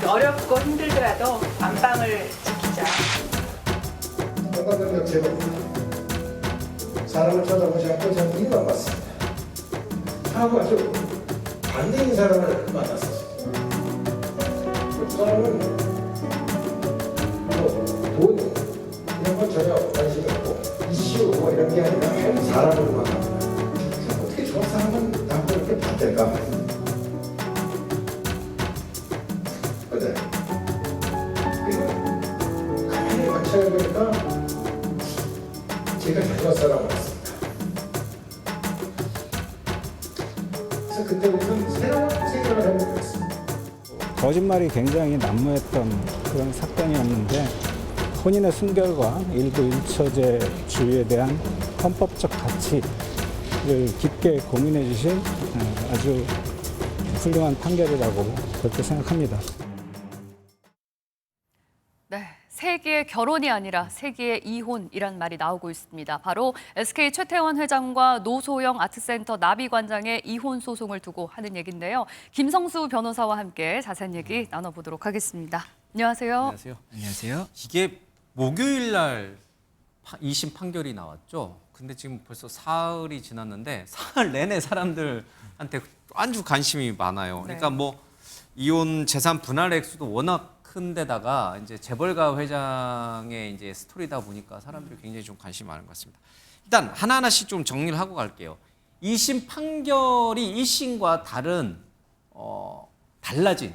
어렵고 힘들더라도 안방을 지키자. 공간능력 제로입니다. 사람을 쳐다보지 않고 저는 일만 봤습니다. 하고 아주 반대인 사람을 만났었어요. 그 사람은 돈 이런 건 전혀 관심이 없고 이슈 뭐 이런 게 아니라 한 사람을 만나. 어떻게 저 사람은 나하고 이렇게 반대일까? 그래. 그리고 가만히 관찰해보니까 제가 자기가 사람을 했습니다. 그래서 그때부터 새로운 생각을 해보게 됐습니다. 거짓말이 굉장히 난무했던 그런 사건이었는데 혼인의 순결과 일부 일처제주의에 대한 헌법적 가치를 깊게 고민해 주신 아주 훌륭한 판결이라고 그렇게 생각합니다. 네, 세기의 결혼이 아니라 세기의 이혼이란 말이 나오고 있습니다. 바로 SK 최태원 회장과 노소영 아트센터 나비관장의 이혼 소송을 두고 하는 얘기인데요. 김성수 변호사와 함께 자세한 얘기 나눠보도록 하겠습니다. 안녕하세요. 안녕하세요. 안녕하세요. 이게 목요일 날 2심 판결이 나왔죠. 근데 지금 벌써 사흘이 지났는데 사흘 내내 사람들한테 아주 관심이 많아요. 그러니까 뭐 이혼 재산 분할 액수도 워낙 큰데다가 이제 재벌가 회장의 이제 스토리다 보니까 사람들이 굉장히 좀 관심이 많은 것 같습니다. 일단 하나하나씩 좀 정리를 하고 갈게요. 2심 판결이 1심과 다른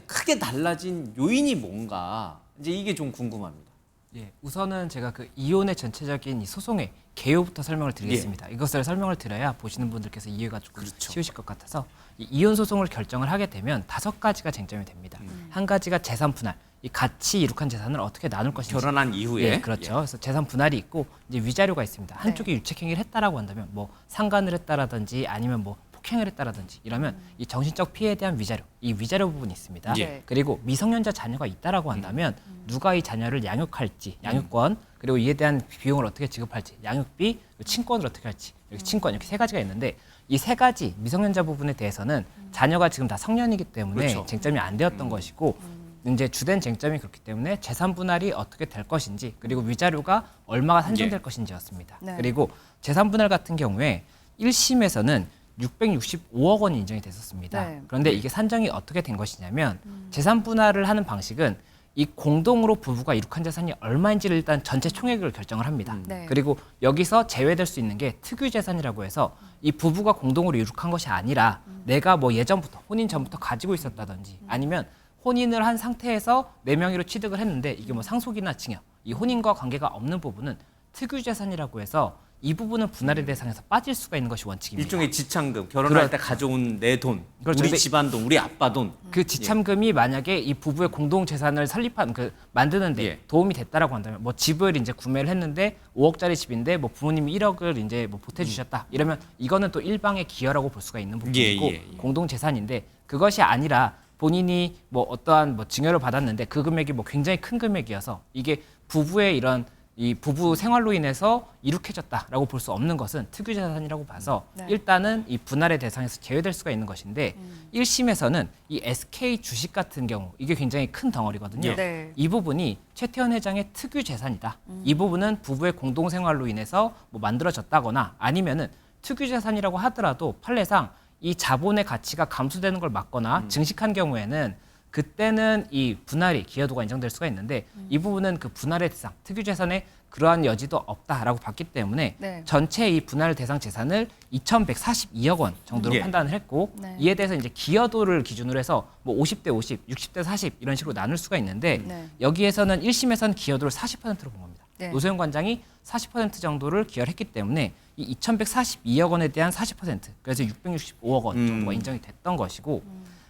크게 달라진 요인이 뭔가 이제 이게 좀 궁금합니다. 예, 우선은 제가 그 이혼의 전체적인 이 소송의 개요부터 설명을 드리겠습니다. 이것을 설명을 드려야 보시는 분들께서 이해가 조금 쉬우실 것 같아서 이 이혼 소송을 결정을 하게 되면 5가지가 쟁점이 됩니다. 한 가지가 재산 분할, 이 같이 이룩한 재산을 어떻게 나눌 것인지. 결혼한 이후에. 예, 그렇죠. 그래서 재산 분할이 있고 이제 위자료가 있습니다. 한쪽이 유책행위를 했다라고 한다면 뭐 상간을 했다라든지 아니면 뭐 폭행을 했다라든지 이러면 이 정신적 피해에 대한 위자료, 이 위자료 부분이 있습니다. 그리고 미성년자 자녀가 있다라고 한다면 누가 이 자녀를 양육할지, 양육권, 그리고 이에 대한 비용을 어떻게 지급할지, 양육비, 친권을 어떻게 할지 이렇게 친권 이렇게 세 가지가 있는데 이 세 가지 미성년자 부분에 대해서는 자녀가 지금 다 성년이기 때문에 그렇죠. 쟁점이 안 되었던 것이고 이제 주된 쟁점이 그렇기 때문에 재산 분할이 어떻게 될 것인지 그리고 위자료가 얼마가 산정될 것인지였습니다. 네. 그리고 재산 분할 같은 경우에 1심에서는 665억 원이 인정이 됐었습니다. 네. 그런데 이게 산정이 어떻게 된 것이냐면 재산 분할을 하는 방식은 이 공동으로 부부가 이룩한 재산이 얼마인지를 일단 전체 총액을 결정을 합니다. 네. 그리고 여기서 제외될 수 있는 게 특유 재산이라고 해서 이 부부가 공동으로 이룩한 것이 아니라 내가 뭐 예전부터 혼인 전부터 가지고 있었다든지 아니면 혼인을 한 상태에서 내 명의로 취득을 했는데 이게 뭐 상속이나 증여, 이 혼인과 관계가 없는 부분은 특유 재산이라고 해서 이 부분은 분할의 대상에서 빠질 수가 있는 것이 원칙입니다. 일종의 지참금, 결혼할 때 그렇죠. 가져온 내 돈, 그렇죠. 우리 근데 집안 돈, 우리 아빠 돈. 그 지참금이 만약에 이 부부의 공동 재산을 설립한 만드는데 도움이 됐다라고 한다면 뭐 집을 이제 구매를 했는데 5억짜리 집인데 뭐 부모님이 1억을 이제 뭐 보태 주셨다. 이러면 이거는 또 일방의 기여라고 볼 수가 있는 부분이고 공동 재산인데 그것이 아니라 본인이 뭐 어떠한 뭐 증여를 받았는데 그 금액이 뭐 굉장히 큰 금액이어서 이게 부부의 이런 이 부부 생활로 인해서 이룩해졌다라고 볼 수 없는 것은 특유 재산이라고 봐서 일단은 이 분할의 대상에서 제외될 수가 있는 것인데 1심에서는 이 SK 주식 같은 경우 이게 굉장히 큰 덩어리거든요. 네. 이 부분이 최태원 회장의 특유 재산이다. 이 부분은 부부의 공동 생활로 인해서 뭐 만들어졌다거나 아니면은 특유 재산이라고 하더라도 판례상 이 자본의 가치가 감소되는 걸 막거나 증식한 경우에는 그때는 이 분할이 기여도가 인정될 수가 있는데 이 부분은 그 분할의 대상, 특유 재산에 그러한 여지도 없다라고 봤기 때문에 네. 전체 이 분할 대상 재산을 2,142억 원 정도로 판단을 했고 네. 이에 대해서 이제 기여도를 기준으로 해서 뭐 50대 50, 60대 40 이런 식으로 나눌 수가 있는데 네. 여기에서는 1심에서는 기여도를 40%로 본 겁니다. 네. 노소영 관장이 40% 정도를 기여를 했기 때문에 이 2,142억 원에 대한 40% 그래서 665억 원 정도가 인정이 됐던 것이고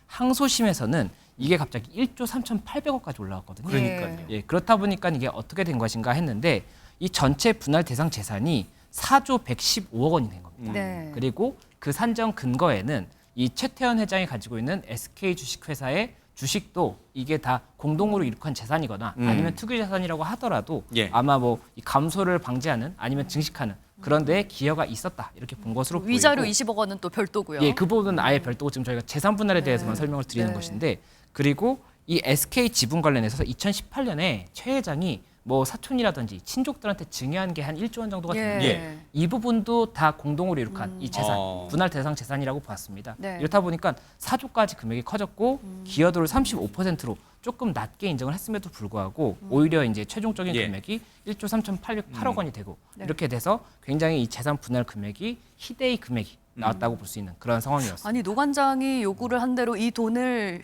항소심에서는 이게 갑자기 1조 3,800억까지 올라왔거든요. 그러니까요. 예, 그렇다 보니까 이게 어떻게 된 것인가 했는데 이 전체 분할 대상 재산이 4조 115억 원이 된 겁니다. 네. 그리고 그 산정 근거에는 이 최태원 회장이 가지고 있는 SK 주식회사의 주식도 이게 다 공동으로 이룩한 재산이거나 아니면 특유 재산이라고 하더라도 아마 뭐 이 감소를 방지하는 아니면 증식하는 그런 데에 기여가 있었다 이렇게 본 것으로 보이고 위자료 20억 원은 또 별도고요. 예, 그 부분은 아예 별도고 지금 저희가 재산 분할에 대해서만 설명을 드리는 것인데 그리고 이 SK 지분 관련해서 2018년에 최 회장이 뭐 사촌이라든지 친족들한테 증여한 게 한 1조 원 정도가 되는데 이 부분도 다 공동으로 이룩한 이 재산, 분할 대상 재산이라고 봤습니다. 네. 이렇다 보니까 4조까지 금액이 커졌고 기여도를 35%로 조금 낮게 인정을 했음에도 불구하고 오히려 이제 최종적인 금액이 1조 3,808억 원이 되고 이렇게 돼서 굉장히 이 재산 분할 금액이 희대의 금액이 나왔다고 볼 수 있는 그런 상황이었습니다. 아니 노 관장이 요구를 한 대로 이 돈을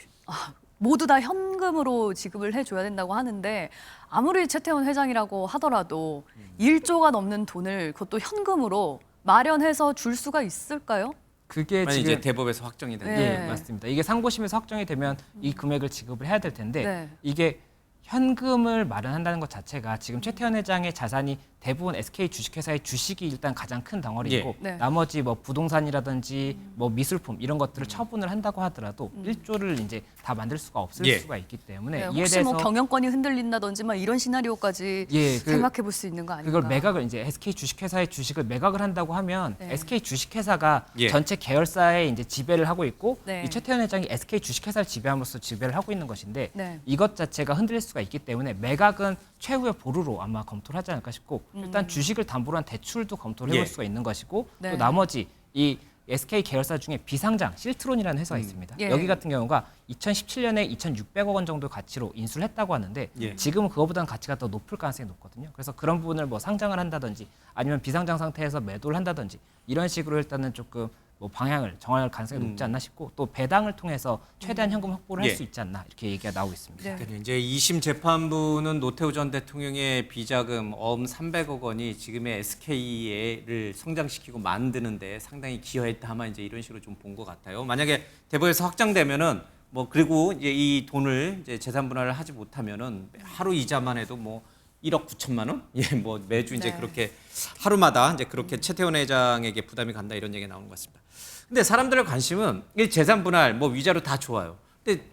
모두 다 현금으로 지급을 해줘야 된다고 하는데 아무리 최태원 회장이라고 하더라도 1조가 넘는 돈을 그것도 현금으로 마련해서 줄 수가 있을까요? 그게 만약 지금 이제 대법에서 확정이 되는 예, 맞습니다. 이게 상고심에서 확정이 되면 이 금액을 지급을 해야 될 텐데 네. 이게 현금을 마련한다는 것 자체가 지금 최태원 회장의 자산이 대부분 SK 주식회사의 주식이 일단 가장 큰 덩어리이고 네. 나머지 뭐 부동산이라든지 뭐 미술품 이런 것들을 처분을 한다고 하더라도 1조를 이제 다 만들 수가 없을 수가 있기 때문에 네, 이에 혹시 대해서 뭐 경영권이 흔들린다든지 막 이런 시나리오까지 생각해 볼 수 있는 거 아닌가? 그걸 매각을 이제 SK 주식회사의 주식을 매각을 한다고 하면 SK 주식회사가 전체 계열사에 이제 지배를 하고 있고 이 최태원 회장이 SK 주식회사를 지배함으로써 지배를 하고 있는 것인데 이것 자체가 흔들릴 수가 있기 때문에 매각은 최후의 보루로 아마 검토를 하지 않을까 싶고 일단 주식을 담보로 한 대출도 검토를 해볼 수가 있는 것이고 또 나머지 이 SK 계열사 중에 비상장 실트론이라는 회사가 있습니다. 여기 같은 경우가 2017년에 2,600억 원 정도 가치로 인수를 했다고 하는데 지금은 그거보다는 가치가 더 높을 가능성이 높거든요. 그래서 그런 부분을 뭐 상장을 한다든지 아니면 비상장 상태에서 매도를 한다든지 이런 식으로 일단은 조금 뭐 방향을 정할 가능성이 높지 않나 싶고 또 배당을 통해서 최대한 현금 확보를 할 수 있지 않나 이렇게 얘기가 나오고 있습니다. 이제 2심 재판부는 노태우 전 대통령의 비자금 어음 300억 원이 지금의 SK를 성장시키고 만드는데 상당히 기여했다 하면 이제 이런 식으로 좀 본 것 같아요. 만약에 대법에서 확정되면은 뭐 그리고 이제 이 돈을 이제 재산 분할을 하지 못하면은 하루 이자만 해도 뭐 1억 9천만 원? 예, 뭐 매주 이제 그렇게 하루마다 이제 그렇게 최태원 회장에게 부담이 간다 이런 얘기가 나오는 것 같습니다. 근데 사람들의 관심은 이 재산 분할 뭐 위자료 다 좋아요. 근데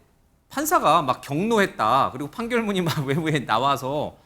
판사가 막 경로했다. 그리고 판결문이 막 외부에 나와서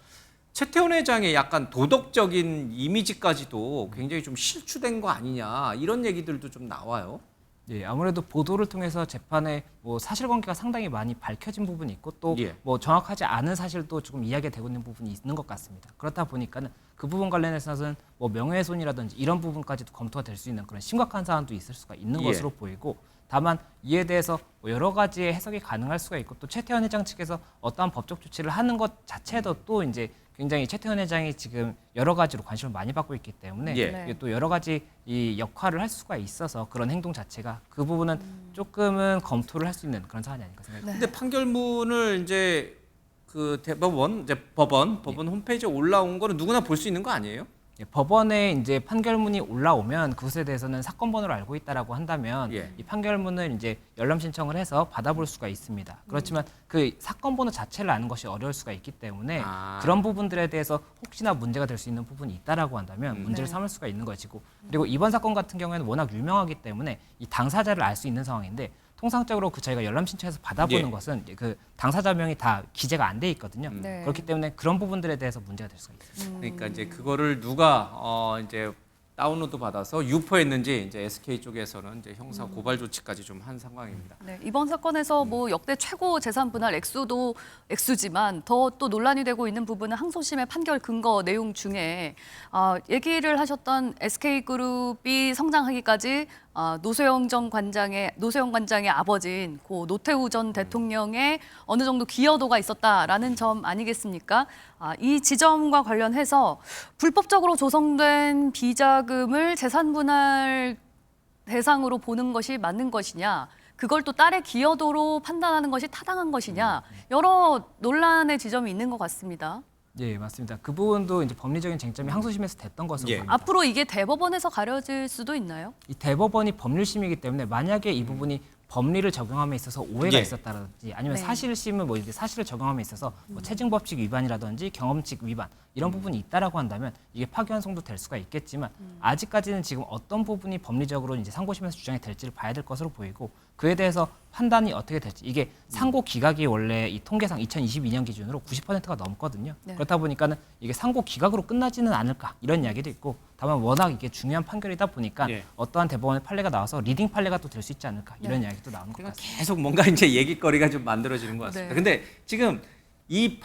최태원 회장의 약간 도덕적인 이미지까지도 굉장히 좀 실추된 거 아니냐 이런 얘기들도 좀 나와요. 예, 아무래도 보도를 통해서 재판에 뭐 사실관계가 상당히 많이 밝혀진 부분이 있고 또 뭐 정확하지 않은 사실도 조금 이야기가 되고 있는 부분이 있는 것 같습니다. 그렇다 보니까는 그 부분 관련해서는 뭐 명예훼손이라든지 이런 부분까지도 검토가 될 수 있는 그런 심각한 사안도 있을 수가 있는 것으로 보이고 다만 이에 대해서 뭐 여러 가지의 해석이 가능할 수가 있고 또 최태원 회장 측에서 어떠한 법적 조치를 하는 것 자체도 또 이제 굉장히 최태원 회장이 지금 여러 가지로 관심을 많이 받고 있기 때문에 이게 또 여러 가지 이 역할을 할 수가 있어서 그런 행동 자체가 그 부분은 조금은 검토를 할 수 있는 그런 사안이 아닐까 생각합니다. 근데 판결문을 이제 그 대법원 이제 법원 홈페이지에 올라온 거는 누구나 볼 수 있는 거 아니에요? 예, 법원에 이제 판결문이 올라오면 그것에 대해서는 사건 번호를 알고 있다라고 한다면 이 판결문을 이제 열람 신청을 해서 받아볼 수가 있습니다. 그렇지만 그 사건 번호 자체를 아는 것이 어려울 수가 있기 때문에 그런 부분들에 대해서 혹시나 문제가 될 수 있는 부분이 있다라고 한다면 문제를 삼을 수가 있는 것이고 그리고 이번 사건 같은 경우에는 워낙 유명하기 때문에 이 당사자를 알 수 있는 상황인데 통상적으로 그 저희가 열람 신청해서 받아보는 것은 그 당사자명이 다 기재가 안 돼 있거든요. 그렇기 때문에 그런 부분들에 대해서 문제가 될 수가 있습니다. 그러니까 이제 그거를 누가 이제 다운로드 받아서 유포했는지 이제 SK 쪽에서는 이제 형사 고발 조치까지 좀 한 상황입니다. 네, 이번 사건에서 뭐 역대 최고 재산 분할 액수도 액수지만 더 또 논란이 되고 있는 부분은 항소심의 판결 근거 내용 중에 얘기를 하셨던 SK그룹이 성장하기까지 노소영 관장의 아버지인 고 노태우 전 대통령의 어느 정도 기여도가 있었다라는 점 아니겠습니까? 이 지점과 관련해서 불법적으로 조성된 비자금을 재산 분할 대상으로 보는 것이 맞는 것이냐, 그걸 또 딸의 기여도로 판단하는 것이 타당한 것이냐, 여러 논란의 지점이 있는 것 같습니다. 예, 맞습니다. 그 부분도 이제 법리적인 쟁점이 항소심에서 됐던 것으로 보입니다. 앞으로 이게 대법원에서 가려질 수도 있나요? 이 대법원이 법률심이기 때문에 만약에 이 부분이 법리를 적용함에 있어서 오해가 있었다든지 아니면 사실심은 뭐 이제 사실을 적용함에 있어서 뭐 체증법칙 위반이라든지 경험칙 위반 이런 부분이 있다라고 한다면 이게 파기환송도 될 수가 있겠지만 아직까지는 지금 어떤 부분이 법리적으로 이제 상고심에서 주장이 될지를 봐야 될 것으로 보이고 그에 대해서 판단이 어떻게 될지 이게 상고 기각이 원래 이 통계상 2022년 기준으로 90%가 넘거든요. 그렇다 보니까는 이게 상고 기각으로 끝나지는 않을까 이런 이야기도 있고 다만 워낙 이게 중요한 판결이다 보니까 어떠한 대법원의 판례가 나와서 리딩 판례가 또 될 수 있지 않을까 이런 이야기도 나오는 것 같습니다. 계속 뭔가 이제 얘기거리가 좀 만들어지는 것 같습니다. 근데 지금 이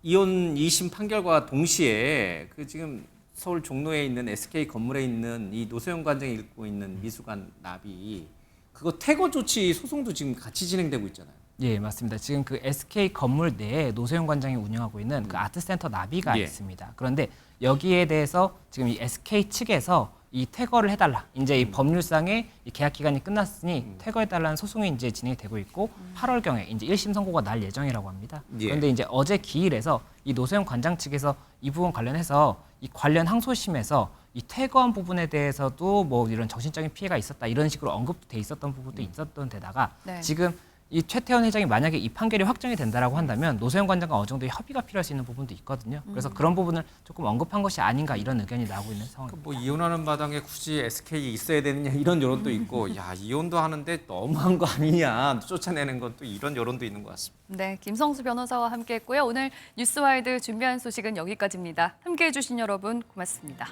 이혼 2심 판결과 동시에 그 지금 서울 종로에 있는 SK 건물에 있는 이 노소영 관장이 읽고 있는 미수관 납이 그거 퇴거 조치 소송도 지금 같이 진행되고 있잖아요. 예, 맞습니다. 지금 그 SK 건물 내에 노소영 관장이 운영하고 있는 그 아트센터 나비가 있습니다. 그런데 여기에 대해서 지금 이 SK 측에서 이 퇴거를 해달라. 이제 이 법률상의 이 계약 기간이 끝났으니 퇴거해달라는 소송이 이제 진행이 되고 있고 8월경에 이제 1심 선고가 날 예정이라고 합니다. 그런데 이제 어제 기일에서 이 노소영 관장 측에서 이 부분 관련해서 이 관련 항소심에서 이 퇴거한 부분에 대해서도 뭐 이런 정신적인 피해가 있었다 이런 식으로 언급돼 있었던 부분도 있었던 데다가 지금 이 최태원 회장이 만약에 이 판결이 확정이 된다라고 한다면 노소영 관장과 어느 정도의 협의가 필요할 수 있는 부분도 있거든요. 그래서 그런 부분을 조금 언급한 것이 아닌가 이런 의견이 나오고 있는 상황입니다. 뭐 이혼하는 마당에 굳이 SK 있어야 되느냐 이런 여론도 있고 야 이혼도 하는데 너무한 거 아니냐 쫓아내는 건 또 이런 여론도 있는 것 같습니다. 네, 김성수 변호사와 함께했고요. 오늘 뉴스와이드 준비한 소식은 여기까지입니다. 함께해 주신 여러분 고맙습니다.